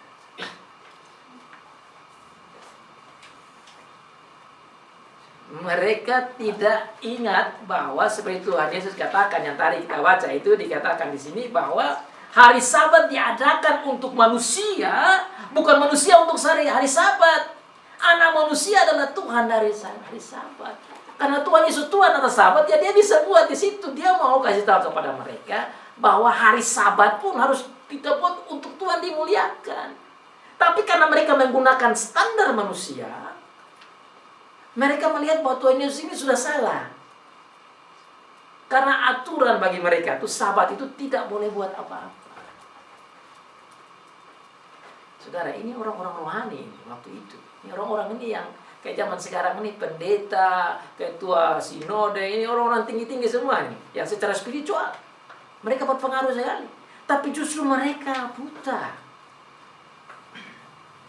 [SPEAKER 1] Mereka tidak ingat bahwa seperti Tuhan Yesus katakan yang tadi kita baca itu, dikatakan di sini bahwa hari Sabat diadakan untuk manusia, bukan manusia untuk hari Sabat. Anak manusia adalah Tuhan dari hari Sabat. Karena Tuhan Yesus Tuhan atas Sabat, ya dia bisa buat di situ. Dia mau kasih tahu kepada mereka bahwa hari Sabat pun harus kita buat untuk Tuhan dimuliakan. Tapi karena mereka menggunakan standar manusia, mereka melihat bahwa Tuhan Yesus ini sudah salah. Karena aturan bagi mereka itu Sabat itu tidak boleh buat apa-apa. Saudara, ini orang-orang rohani waktu itu. Ini orang-orang ini yang kayak zaman sekarang ini, pendeta, ketua sinode, ini orang-orang tinggi-tinggi semua nih, yang secara spiritual mereka berpengaruh sekali. Tapi justru mereka buta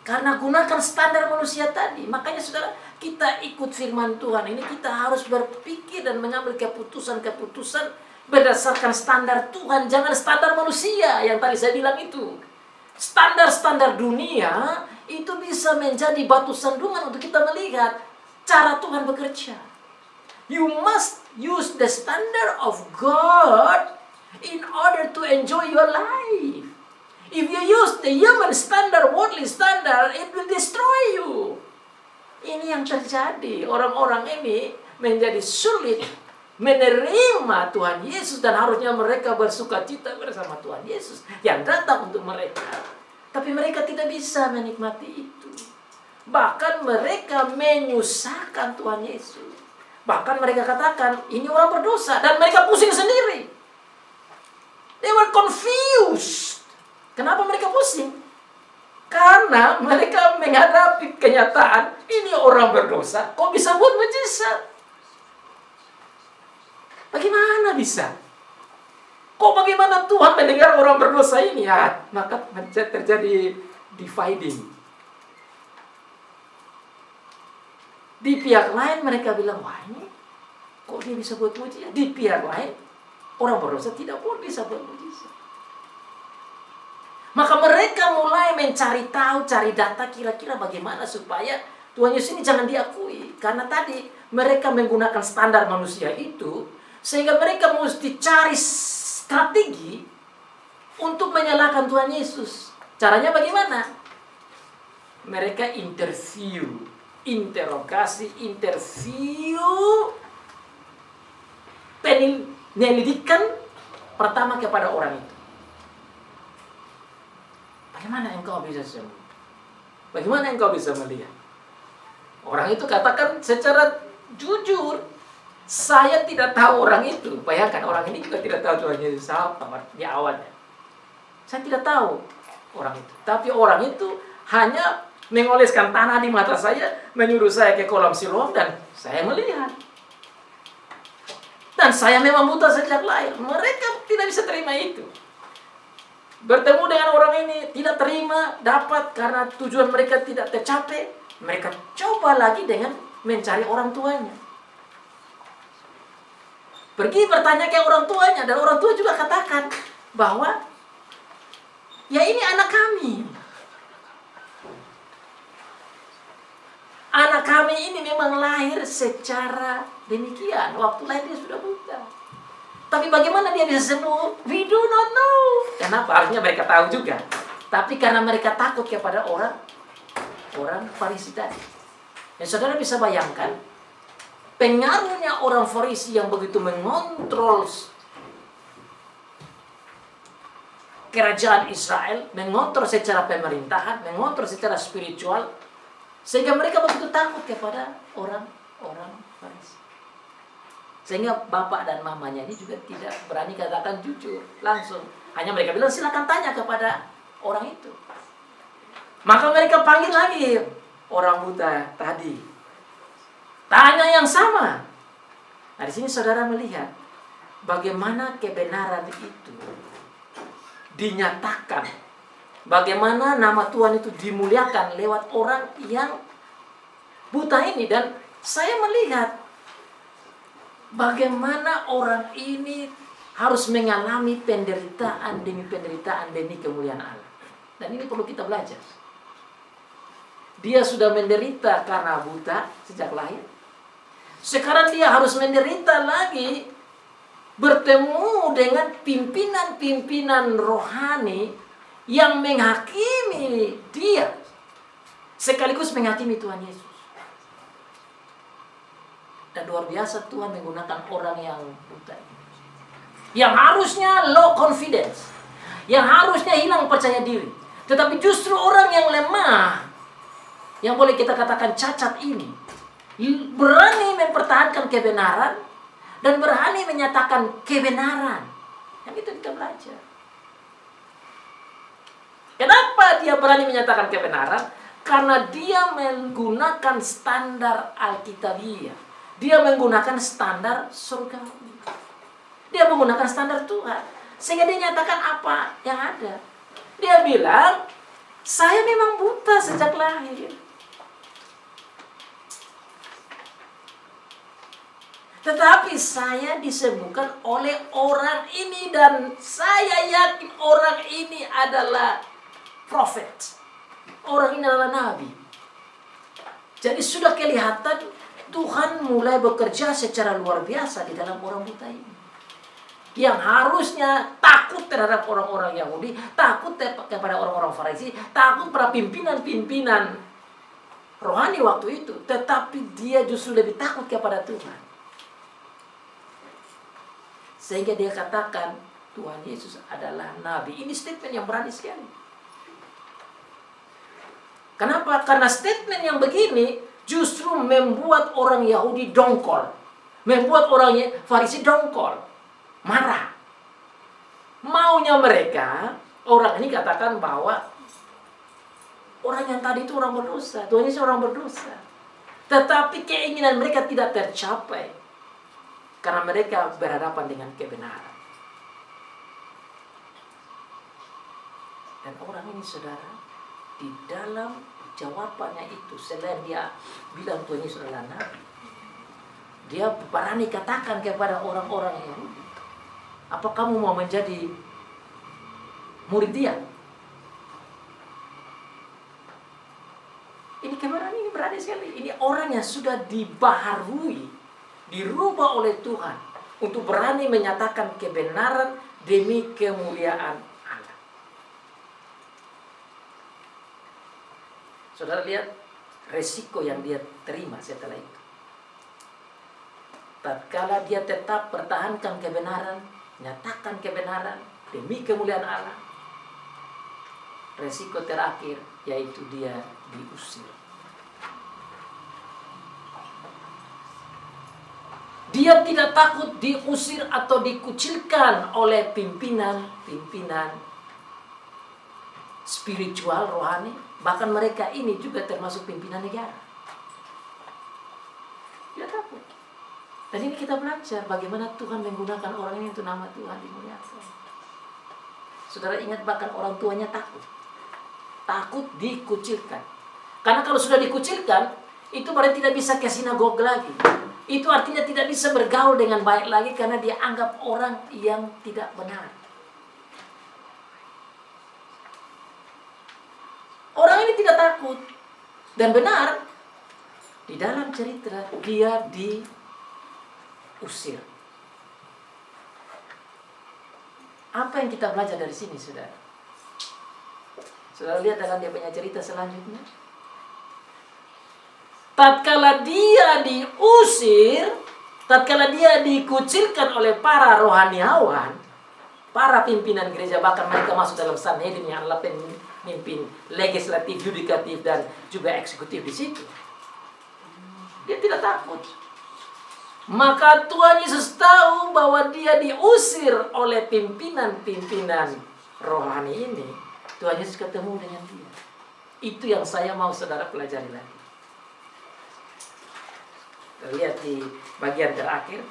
[SPEAKER 1] karena gunakan standar manusia tadi. Makanya saudara, kita ikut firman Tuhan ini, kita harus berpikir dan mengambil keputusan-keputusan berdasarkan standar Tuhan, jangan standar manusia yang tadi saya bilang itu. Standar-standar dunia itu bisa menjadi batu sandungan untuk kita melihat cara Tuhan bekerja. You must use the standard of God in order to enjoy your life. If you use the human standard, worldly standard, it will destroy you. Ini yang terjadi. Orang-orang ini menjadi sulit menerima Tuhan Yesus, dan harusnya mereka bersukacita bersama Tuhan Yesus yang datang untuk mereka. Tapi mereka tidak bisa menikmati itu. Bahkan mereka menyusahkan Tuhan Yesus. Bahkan mereka katakan, ini orang berdosa, dan mereka pusing sendiri. They were confused. Kenapa mereka pusing? Karena mereka menghadapi kenyataan, ini orang berdosa, kok bisa buat mujizat? Bagaimana bisa? Kok bagaimana Tuhan mendengar orang berdosa ini? Ya, maka terjadi dividing. Di pihak lain mereka bilang, wah ini kok dia bisa buat mujizat? Di pihak lain, orang berdosa tidak boleh bisa buat mujizat. Maka mereka mulai mencari tahu, cari data kira-kira bagaimana supaya Tuhan Yesus ini jangan diakui. Karena tadi mereka menggunakan standar manusia itu, sehingga mereka mesti cari strategi untuk menyalahkan Tuhan Yesus. Caranya bagaimana? Mereka interogasi, penyelidikan pertama kepada orang itu. Bagaimana engkau bisa sembuh? Bagaimana engkau bisa melihat? Orang itu katakan secara jujur, saya tidak tahu orang itu. Bayangkan, orang ini juga tidak tahu Tuhan Yesus siapa di awalnya. Saya tidak tahu orang itu. Tapi orang itu hanya mengoleskan tanah di mata saya, menyuruh saya ke kolam Siloam, dan saya melihat. Dan saya memang buta sejak lahir. Mereka tidak bisa terima itu. Bertemu dengan orang ini, tidak terima, dapat karena tujuan mereka tidak tercapai. Mereka coba lagi dengan mencari orang tuanya. Pergi bertanya ke orang tuanya, dan orang tua juga katakan bahwa ya ini anak kami. Anak kami ini memang lahir secara demikian. Waktu lahir dia sudah buta. Tapi bagaimana dia bisa sembuh? We do not know. Kenapa? Harusnya mereka tahu juga. Tapi karena mereka takut kepada orang Farisi tadi. Dan saudara bisa bayangkan pengaruhnya orang Farisi yang begitu mengontrol kerajaan Israel, mengontrol secara pemerintahan, mengontrol secara spiritual, sehingga mereka begitu takut kepada orang Farisi. Sehingga bapak dan mamanya ini juga tidak berani katakan jujur langsung. Hanya mereka bilang silakan tanya kepada orang itu. Maka mereka panggil lagi orang buta tadi. Tanya yang sama. Nah, di sini saudara melihat bagaimana kebenaran itu dinyatakan. Bagaimana nama Tuhan itu dimuliakan lewat orang yang buta ini. Dan saya melihat bagaimana orang ini harus mengalami penderitaan demi kemuliaan Allah. Dan ini perlu kita belajar. Dia sudah menderita karena buta sejak lahir. Sekarang dia harus menderita lagi bertemu dengan pimpinan-pimpinan rohani yang menghakimi dia sekaligus menghakimi Tuhan Yesus. Dan luar biasa Tuhan menggunakan orang yang buta ini, yang harusnya low confidence, yang harusnya hilang percaya diri, tetapi justru orang yang lemah, yang boleh kita katakan cacat ini, berani mempertahankan kebenaran dan berani menyatakan kebenaran. Yang itu kita belajar. Kenapa dia berani menyatakan kebenaran? Karena dia menggunakan standar Alkitabiah. Dia menggunakan standar surgawi. Dia menggunakan standar Tuhan. Sehingga dia nyatakan apa yang ada. Dia bilang, saya memang buta sejak lahir. Tetapi saya disembuhkan oleh orang ini, dan saya yakin orang ini adalah prophet. Orang ini adalah nabi. Jadi sudah kelihatan Tuhan mulai bekerja secara luar biasa di dalam orang buta ini. Yang harusnya takut terhadap orang-orang Yahudi, takut kepada orang-orang Farisi, takut pada pimpinan-pimpinan rohani waktu itu. Tetapi dia justru lebih takut kepada Tuhan. Sehingga dia katakan Tuhan Yesus adalah nabi. Ini statement yang berani sekali. Kenapa? Karena statement yang begini justru membuat orang Yahudi dongkol. Membuat orang Farisi dongkol. Marah. Maunya mereka, orang ini katakan bahwa orang yang tadi itu orang berdosa. Tuhan Yesus orang berdosa. Tetapi keinginan mereka tidak tercapai. Karena mereka berhadapan dengan kebenaran. Dan orang ini saudara, di dalam jawabannya itu, selain dia bilang Tuhan Yesus adalah nabi, dia berani katakan kepada orang-orang Yahudi, apa kamu mau menjadi murid dia? Ini kebenaran ini berani sekali. Ini orang yang sudah dibaharui, dirubah oleh Tuhan untuk berani menyatakan kebenaran demi kemuliaan Allah. Saudara lihat resiko yang dia terima setelah itu. Tatkala dia tetap pertahankan kebenaran, nyatakan kebenaran demi kemuliaan Allah, resiko terakhir yaitu dia diusir. Dia tidak takut diusir atau dikucilkan oleh pimpinan-pimpinan spiritual rohani. Bahkan mereka ini juga termasuk pimpinan negara. Dia takut. Dan ini kita belajar bagaimana Tuhan menggunakan orang ini untuk nama Tuhan dimuliakan. Saudara ingat bahkan orang tuanya takut. Takut dikucilkan. Karena kalau sudah dikucilkan, itu berarti tidak bisa ke sinagog lagi. Itu artinya tidak bisa bergaul dengan baik lagi karena dia anggap orang yang tidak benar. Orang ini tidak takut. Dan benar, di dalam cerita dia diusir. Apa yang kita belajar dari sini, saudara? Saudara lihat dalam dia punya cerita selanjutnya. Tatkala dia diusir, tatkala dia dikucilkan oleh para rohaniawan, para pimpinan gereja, bahkan mereka masuk dalam Sanhedrin yang adalah pemimpin legislatif, yudikatif, dan juga eksekutif di situ. Dia tidak takut. Maka Tuhan Yesus tahu bahwa dia diusir oleh pimpinan-pimpinan rohani ini. Tuhan Yesus ketemu dengan dia. Itu yang saya mau saudara pelajari lagi. Lihat di bagian terakhir.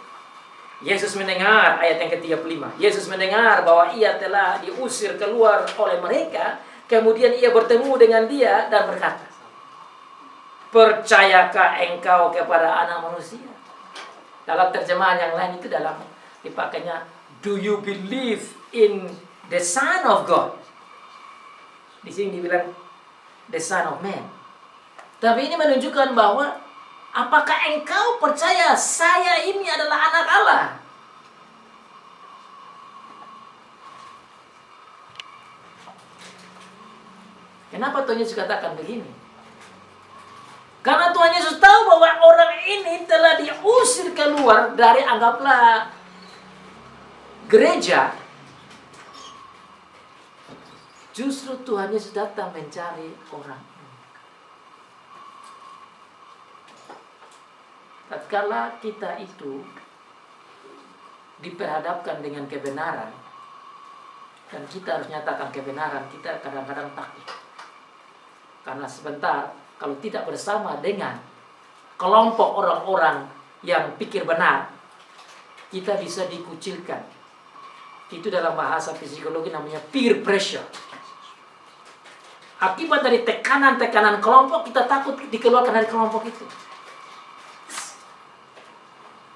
[SPEAKER 1] Yesus mendengar, ayat yang ke-35. Yesus mendengar bahwa ia telah diusir keluar oleh mereka. Kemudian ia bertemu dengan dia dan berkata, percayakah engkau kepada Anak Manusia? Dalam terjemahan yang lain itu dipakainya, do you believe in the Son of God? Di sini dibilang the Son of Man. Tapi ini menunjukkan bahwa apakah engkau percaya saya ini adalah anak Allah? Kenapa Tuhan Yesus katakan begini? Karena Tuhan Yesus tahu bahwa orang ini telah diusir keluar dari, anggaplah, gereja. Justru Tuhan Yesus datang mencari orang ini. Tatkala kita itu diperhadapkan dengan kebenaran, dan kita harus nyatakan kebenaran, kita kadang-kadang takut. Karena sebentar, kalau tidak bersama dengan kelompok orang-orang yang pikir benar, kita bisa dikucilkan. Itu dalam bahasa psikologi namanya peer pressure. Akibat dari tekanan-tekanan kelompok, kita takut dikeluarkan dari kelompok itu.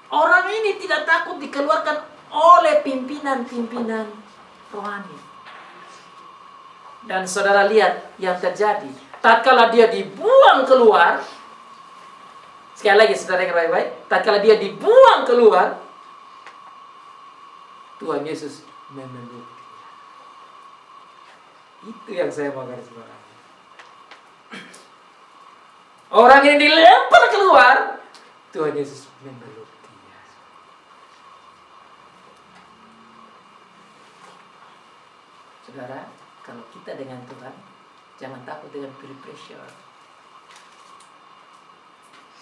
[SPEAKER 1] Orang ini tidak takut dikeluarkan oleh pimpinan-pimpinan rohani. Dan saudara lihat yang terjadi. Tatkala dia dibuang keluar, sekali lagi saudara yang baik-baik, tatkala dia dibuang keluar, Tuhan Yesus memeluk. Itu yang saya mau garis bawahi. Orang ini dilempar keluar, Tuhan Yesus memeluk dia. Saudara, kalau kita dengan Tuhan, jangan takut dengan peer pressure.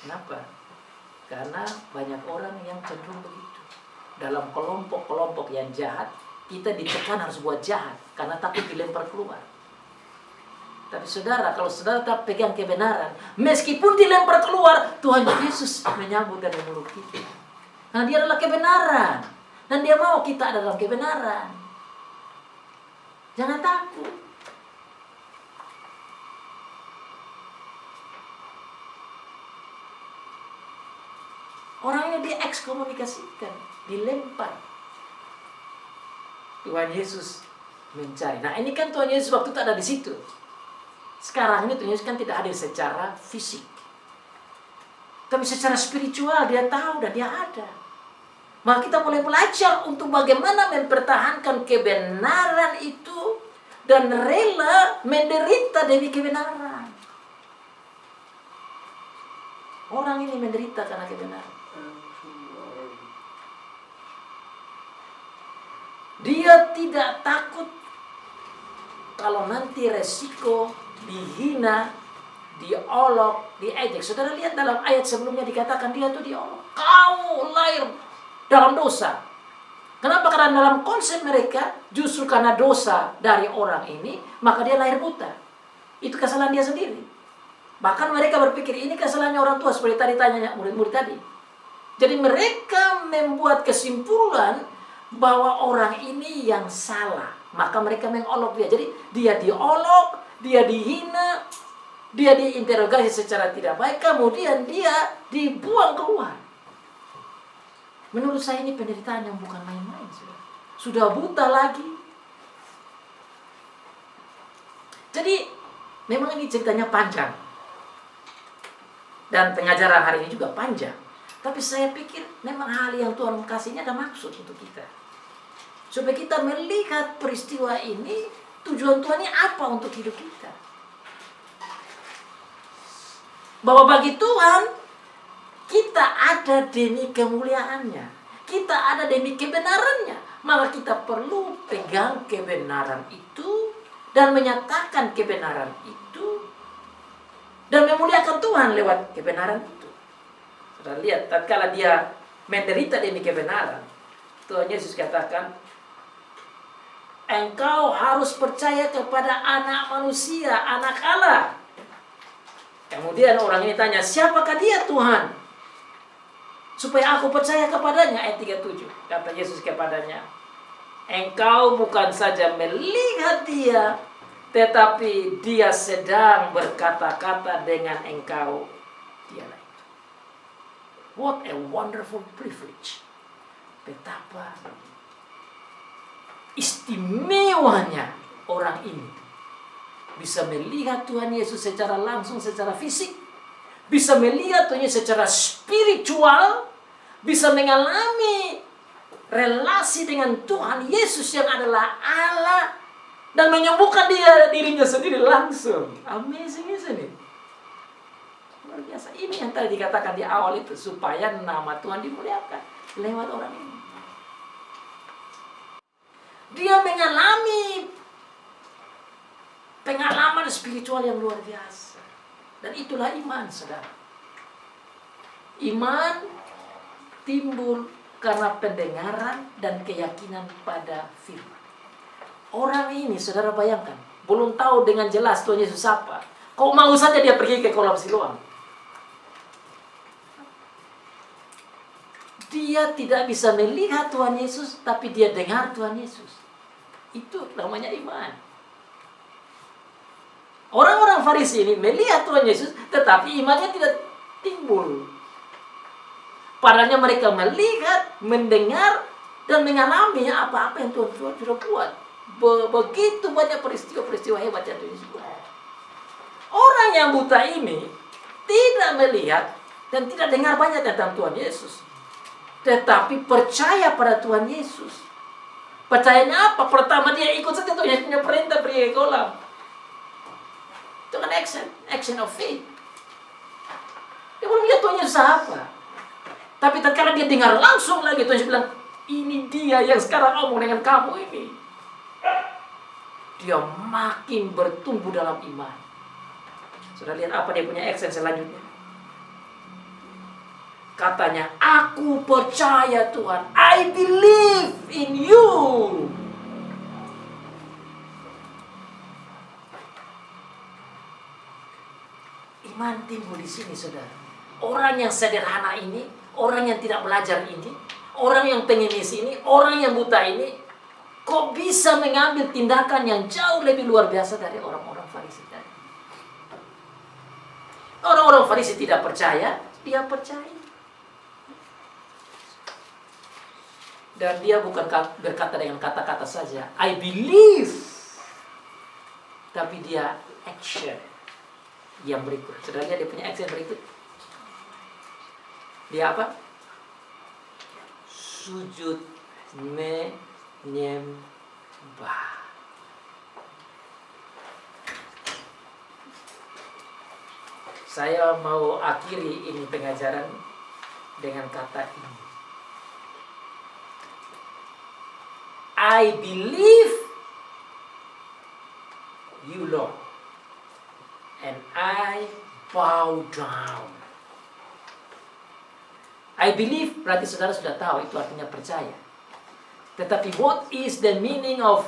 [SPEAKER 1] Kenapa? Karena banyak orang yang cenderung begitu. Dalam kelompok-kelompok yang jahat, kita ditekan harus buat jahat karena takut dilempar keluar. Tapi saudara, kalau saudara tetap pegang kebenaran, meskipun dilempar keluar, Tuhan Yesus menyambut dan memeluk kita. Karena dia adalah kebenaran. Dan dia mau kita ada dalam kebenaran. Jangan takut. Orang ini diekskomunikasikan, dilempar. Tuhan Yesus mencari. Nah ini kan Tuhan Yesus waktu itu ada di situ. Sekarang ini Tuhan Yesus kan tidak hadir secara fisik. Tapi secara spiritual dia tahu dan dia ada. Maka kita mulai belajar untuk bagaimana mempertahankan kebenaran itu dan rela menderita demi kebenaran. Orang ini menderita karena kebenaran. Dia tidak takut kalau nanti resiko dihina, diolok, diejek. Saudara lihat dalam ayat sebelumnya dikatakan dia itu diolok. Kau lahir dalam dosa. Kenapa? Karena dalam konsep mereka justru karena dosa dari orang ini, maka dia lahir buta. Itu kesalahan dia sendiri. Bahkan mereka berpikir ini kesalahannya orang tua, seperti tadi tanya murid-murid tadi. Jadi mereka membuat kesimpulan bahwa orang ini yang salah. Maka mereka mengolok dia. Jadi dia diolok, dia dihina, dia diinterogasi secara tidak baik, kemudian dia dibuang keluar. Menurut saya ini penderitaan yang bukan main-main. Sudah buta lagi. Jadi memang ini ceritanya panjang. Dan pengajaran hari ini juga panjang. Tapi saya pikir memang hal yang Tuhan kasihnya ada maksud untuk kita. Supaya kita melihat peristiwa ini, tujuan Tuhan ini apa untuk hidup kita. Bahwa bagi Tuhan, kita ada demi kemuliaannya. Kita ada demi kebenarannya. Maka kita perlu pegang kebenaran itu dan menyatakan kebenaran itu dan memuliakan Tuhan lewat kebenaran itu. Sudah lihat, tatkala dia menderita demi kebenaran, Tuhan Yesus katakan, engkau harus percaya kepada anak manusia, anak Allah. Kemudian orang ini tanya, siapakah dia Tuhan? Supaya aku percaya kepadanya. Ayat 37. Kata Yesus kepadanya, engkau bukan saja melihat dia, tetapi dia sedang berkata-kata dengan engkau. Dialah itu. What a wonderful privilege. Betapa istimewanya orang ini. Bisa melihat Tuhan Yesus secara langsung, secara fisik. Bisa melihat Tuhan Yesus secara spiritual. Bisa mengalami relasi dengan Tuhan Yesus yang adalah Allah. Dan menyembuhkan dirinya sendiri langsung. Amazing, isn't it? Luar biasa. Ini yang tadi dikatakan di awal itu. Supaya nama Tuhan dimuliakan lewat orang ini. Dia mengalami pengalaman spiritual yang luar biasa. Dan itulah iman, saudara. Iman timbul karena pendengaran dan keyakinan pada firman. Orang ini, saudara bayangkan, belum tahu dengan jelas Tuhan Yesus apa. Kok mau saja dia pergi ke kolam Siloam? Dia tidak bisa melihat Tuhan Yesus, tapi dia dengar Tuhan Yesus. Itu namanya iman. Orang-orang Farisi ini melihat Tuhan Yesus, tetapi imannya tidak timbul. Padahal mereka melihat, mendengar, dan mengalami apa-apa yang Tuhan sudah buat. Begitu banyak peristiwa-peristiwa hebat yang Tuhan Yesus buat. Orang yang buta ini tidak melihat dan tidak dengar banyak tentang Tuhan Yesus, tetapi percaya pada Tuhan Yesus. Percayanya apa? Pertama dia ikut saja Tuhan Yesus punya perintah pergi ke kolam. Itu kan action of faith. Dia belum lihat Tuhan Yesus apa. Tapi tatkala dia dengar langsung lagi, Tuhan Yesus bilang, ini dia yang sekarang ngomong dengan kamu ini. Dia makin bertumbuh dalam iman. Sudah lihat apa dia punya action selanjutnya? Katanya, aku percaya Tuhan. I believe in you. Iman timbul di sini, saudara. Orang yang sederhana ini, orang yang tidak belajar ini, orang yang pengemis ini, orang yang buta ini, kok bisa mengambil tindakan yang jauh lebih luar biasa dari orang-orang Farisi tadi. Orang-orang Farisi tidak percaya, dia percaya. Dan dia bukan berkata dengan kata-kata saja, I believe. Tapi dia action yang berikut. Sudah lihat dia punya action berikut. Dia apa? Sujud menyembah. Saya mau akhiri ini pengajaran dengan kata ini. I believe you, Lord, and I bow down. I believe berarti saudara sudah tahu itu artinya percaya. Tetapi what is the meaning of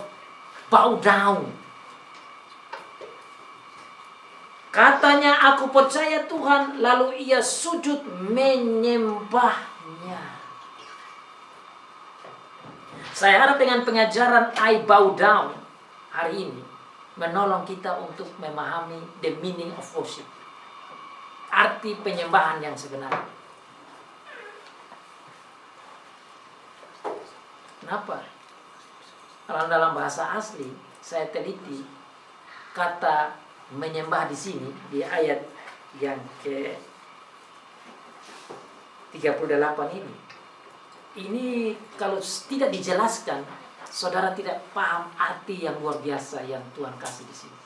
[SPEAKER 1] bow down? Katanya, aku percaya Tuhan, lalu ia sujud menyembahnya. Saya harap dengan pengajaran I Bow Down hari ini menolong kita untuk memahami the meaning of worship. Arti penyembahan yang sebenarnya. Kenapa? Kalau dalam bahasa asli, saya teliti kata menyembah di sini di ayat yang ke 38 ini. Ini kalau tidak dijelaskan, saudara tidak paham arti yang luar biasa yang Tuhan kasih di sini.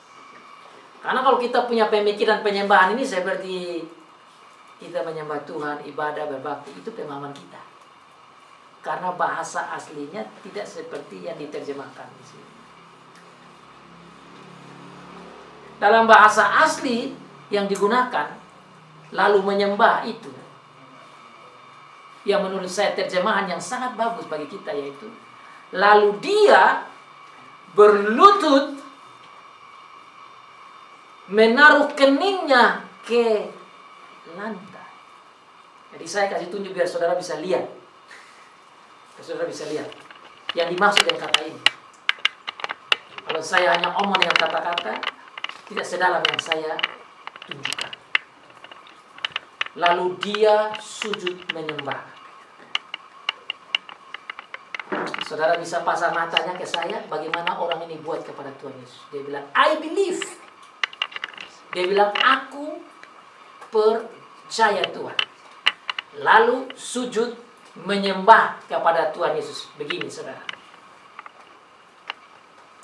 [SPEAKER 1] Karena kalau kita punya pemikiran penyembahan ini seperti kita menyembah Tuhan, ibadah, berbakti, itu pemahaman kita. Karena bahasa aslinya tidak seperti yang diterjemahkan di sini. Dalam bahasa asli yang digunakan, lalu menyembah itu, yang menurut saya terjemahan yang sangat bagus bagi kita, yaitu lalu dia berlutut menaruh keningnya ke lantai. Jadi saya kasih tunjuk biar saudara bisa lihat. Saudara bisa lihat yang dimaksud dengan kata ini. Kalau saya hanya omong dengan kata-kata, tidak sedalam yang saya tunjukkan. Lalu dia sujud menyembah. Saudara bisa pasang matanya ke saya, bagaimana orang ini buat kepada Tuhan Yesus. Dia bilang, I believe. Dia bilang, aku percaya Tuhan. Lalu sujud menyembah kepada Tuhan Yesus. Begini saudara.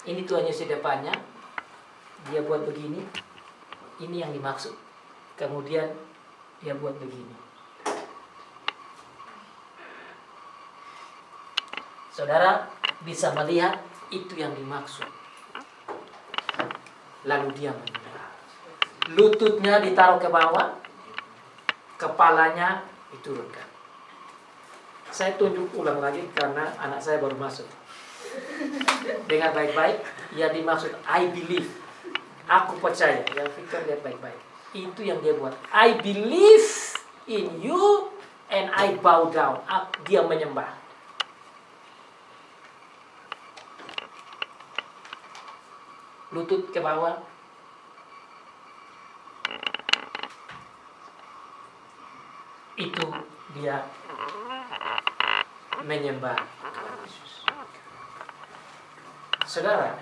[SPEAKER 1] Ini Tuhan Yesus di depannya. Dia buat begini. Ini yang dimaksud. Kemudian dia buat begini. Saudara bisa melihat itu yang dimaksud. Lalu dia menyembah. Lututnya ditaruh ke bawah. Kepalanya diturunkan. Saya tunjuk ulang lagi karena anak saya baru masuk. Dengar baik-baik. Yang dimaksud I believe. Aku percaya. Yang Victor lihat baik-baik. Itu yang dia buat. I believe in you and I bow down. Dia menyembah. Lutut ke bawah. Itu dia menyembah Yesus. Saudara,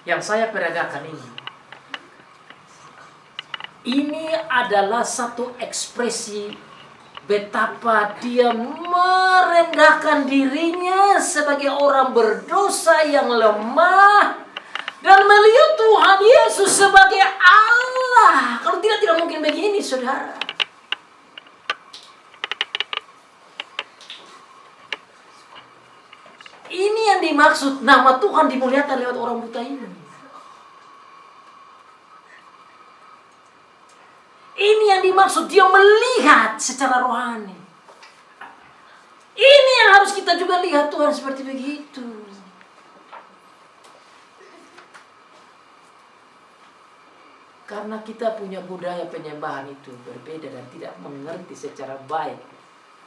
[SPEAKER 1] yang saya peragakan ini adalah satu ekspresi betapa dia merendahkan dirinya sebagai orang berdosa yang lemah dan melihat Tuhan Yesus sebagai Allah. Kalau tidak mungkin begini, saudara. Ini yang dimaksud nama Tuhan dimuliakan lewat orang buta ini. Ini yang dimaksud dia melihat secara rohani. Ini yang harus kita juga lihat Tuhan seperti begitu. Karena kita punya budaya penyembahan itu berbeda dan tidak mengerti secara baik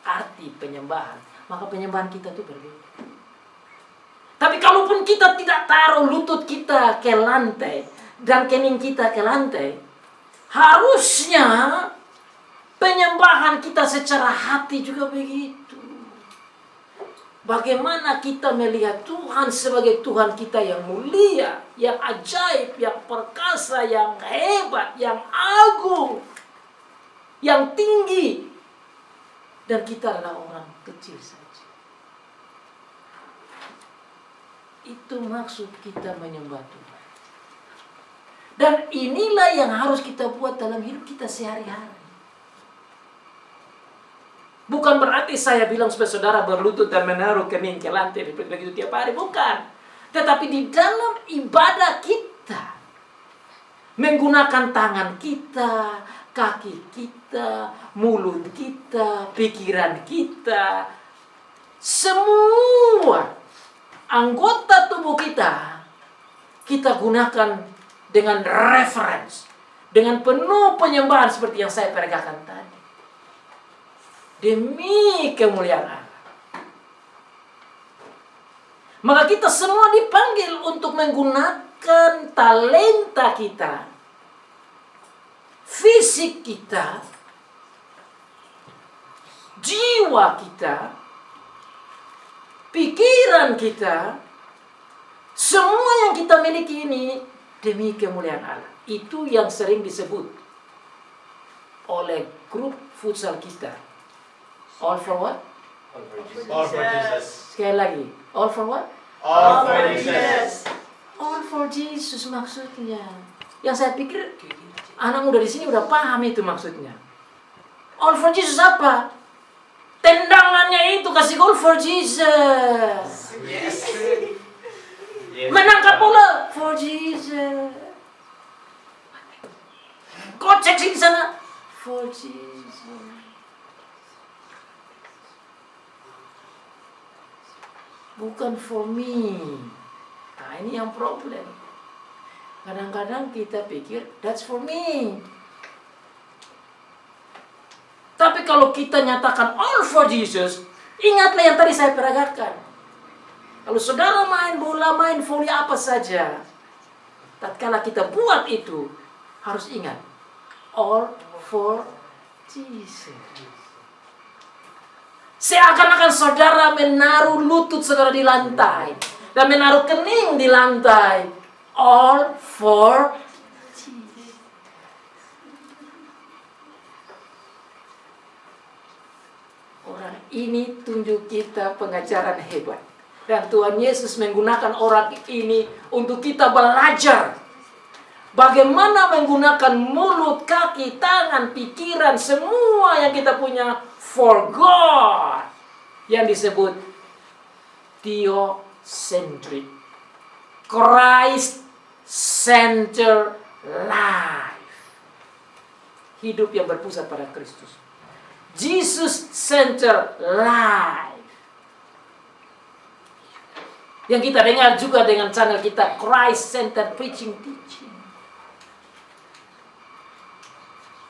[SPEAKER 1] arti penyembahan, maka penyembahan kita itu berbeda. Tapi kalaupun kita tidak taruh lutut kita ke lantai dan kening kita ke lantai, harusnya penyembahan kita secara hati juga begitu. Bagaimana kita melihat Tuhan sebagai Tuhan kita yang mulia, yang ajaib, yang perkasa, yang hebat, yang agung, yang tinggi. Dan kita adalah orang kecil saja. Itu maksud kita menyembah Tuhan. Dan inilah yang harus kita buat dalam hidup kita sehari-hari. Bukan berarti saya bilang supaya saudara berlutut dan menaruh kening ke lantai begitu tiap hari. Bukan. Tetapi di dalam ibadah kita, menggunakan tangan kita, kaki kita, mulut kita, pikiran kita, semua anggota tubuh kita, kita gunakan dengan reference, dengan penuh penyembahan seperti yang saya peragakan tadi. Demi kemuliaan Allah. Maka kita semua dipanggil untuk menggunakan talenta kita, fisik kita, jiwa kita, pikiran kita, semua yang kita miliki ini demi kemuliaan Allah. Itu yang sering disebut oleh grup futsal kita. All for what?
[SPEAKER 2] All for Jesus.
[SPEAKER 1] Sekali lagi. All for what?
[SPEAKER 2] All for Jesus.
[SPEAKER 1] All for Jesus maksudnya. Yang saya pikir anak muda di sini udah paham itu maksudnya. All for Jesus apa? Tendangannya itu kasih gol for Jesus.
[SPEAKER 2] Yes.
[SPEAKER 1] Menangkap bola for Jesus. Kocek di sana for Jesus. Bukan for me. Nah, ini yang problem. Kadang-kadang kita pikir that's for me. Tapi kalau kita nyatakan all for Jesus, ingatlah yang tadi saya peragakan. Kalau saudara main bola, main voli apa saja, tatkala kita buat itu, harus ingat all for Jesus. Seakan-akan saudara menaruh lutut saudara di lantai dan menaruh kening di lantai. All for Jesus. Orang ini tunjuk kita pengajaran hebat. Dan Tuhan Yesus menggunakan orang ini untuk kita belajar bagaimana menggunakan mulut, kaki, tangan, pikiran, semua yang kita punya for God, yang disebut theocentric, Christ-centered life. Hidup yang berpusat pada Kristus. Jesus-centered life. Yang kita dengar juga dengan channel kita, Christ-centered preaching teaching.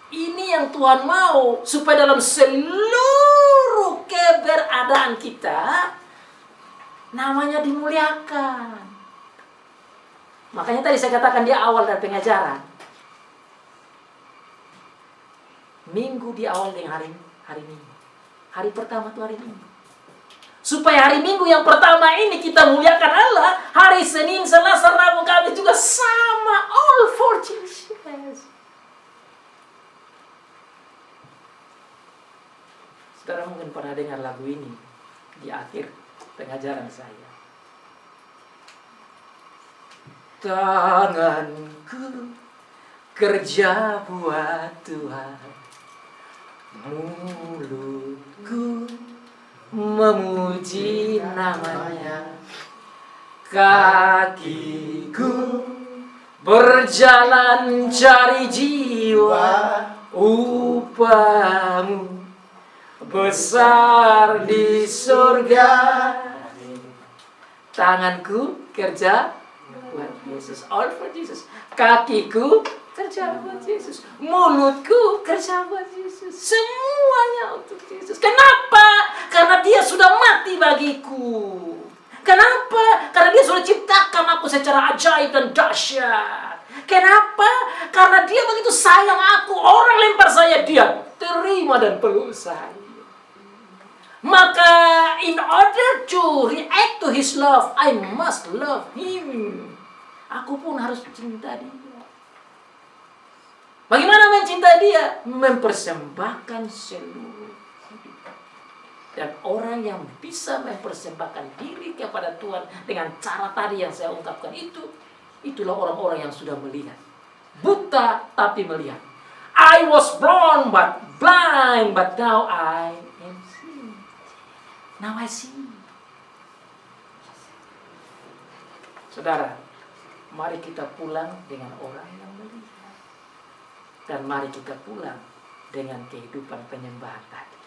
[SPEAKER 1] Ini yang Tuhan mau, supaya dalam seluruh keberadaan kita, namanya dimuliakan. Makanya tadi saya katakan di awal dari pengajaran, Minggu di awal dengan hari Minggu. Hari pertama itu hari Minggu. Supaya hari Minggu yang pertama ini kita muliakan Allah, hari Senin, Selasa, Rabu, Kamis juga sama, all for Jesus. Saudara mungkin pernah dengar lagu ini di akhir pengajaran saya. Tanganku kerja buat Tuhan, mulutku memuji namanya, kakiku berjalan cari jiwa, upahmu besar di surga. Tanganku kerja buat Yesus, all for Jesus. Kakiku kerja buat Yesus, mulutku kerja buat Yesus, semuanya untuk Yesus. Kenapa? Karena Dia sudah mati bagiku. Kenapa? Karena Dia sudah ciptakan aku secara ajaib dan dahsyat. Kenapa? Karena Dia begitu sayang aku. Orang lempar saya, Dia terima dan peluk saya. Maka in order to react to His love, I must love Him. Aku pun harus cinta Dia. Bagaimana mencintai Dia? Mempersembahkan seluruh hidup. Dan orang yang bisa mempersembahkan diri kepada Tuhan dengan cara tadi yang saya ungkapkan itu, itulah orang-orang yang sudah melihat. Buta tapi melihat. I was born but blind, but now I am seeing. Now I see. Saudara, mari kita pulang dengan orang yang melihat. Dan mari kita pulang dengan kehidupan penyembahan tadi.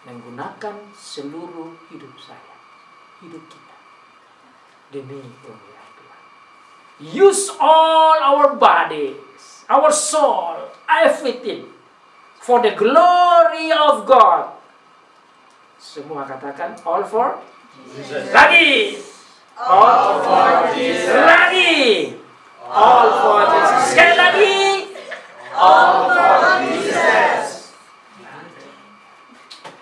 [SPEAKER 1] Menggunakan seluruh hidup saya, hidup kita, demi kemuliaan Tuhan. use all our bodies, our soul, everything for the glory of God. Semua katakan all for
[SPEAKER 2] Jesus.
[SPEAKER 1] lagi. All for Jesus. Lagi. All for Jesus. Sekali lagi.
[SPEAKER 2] All for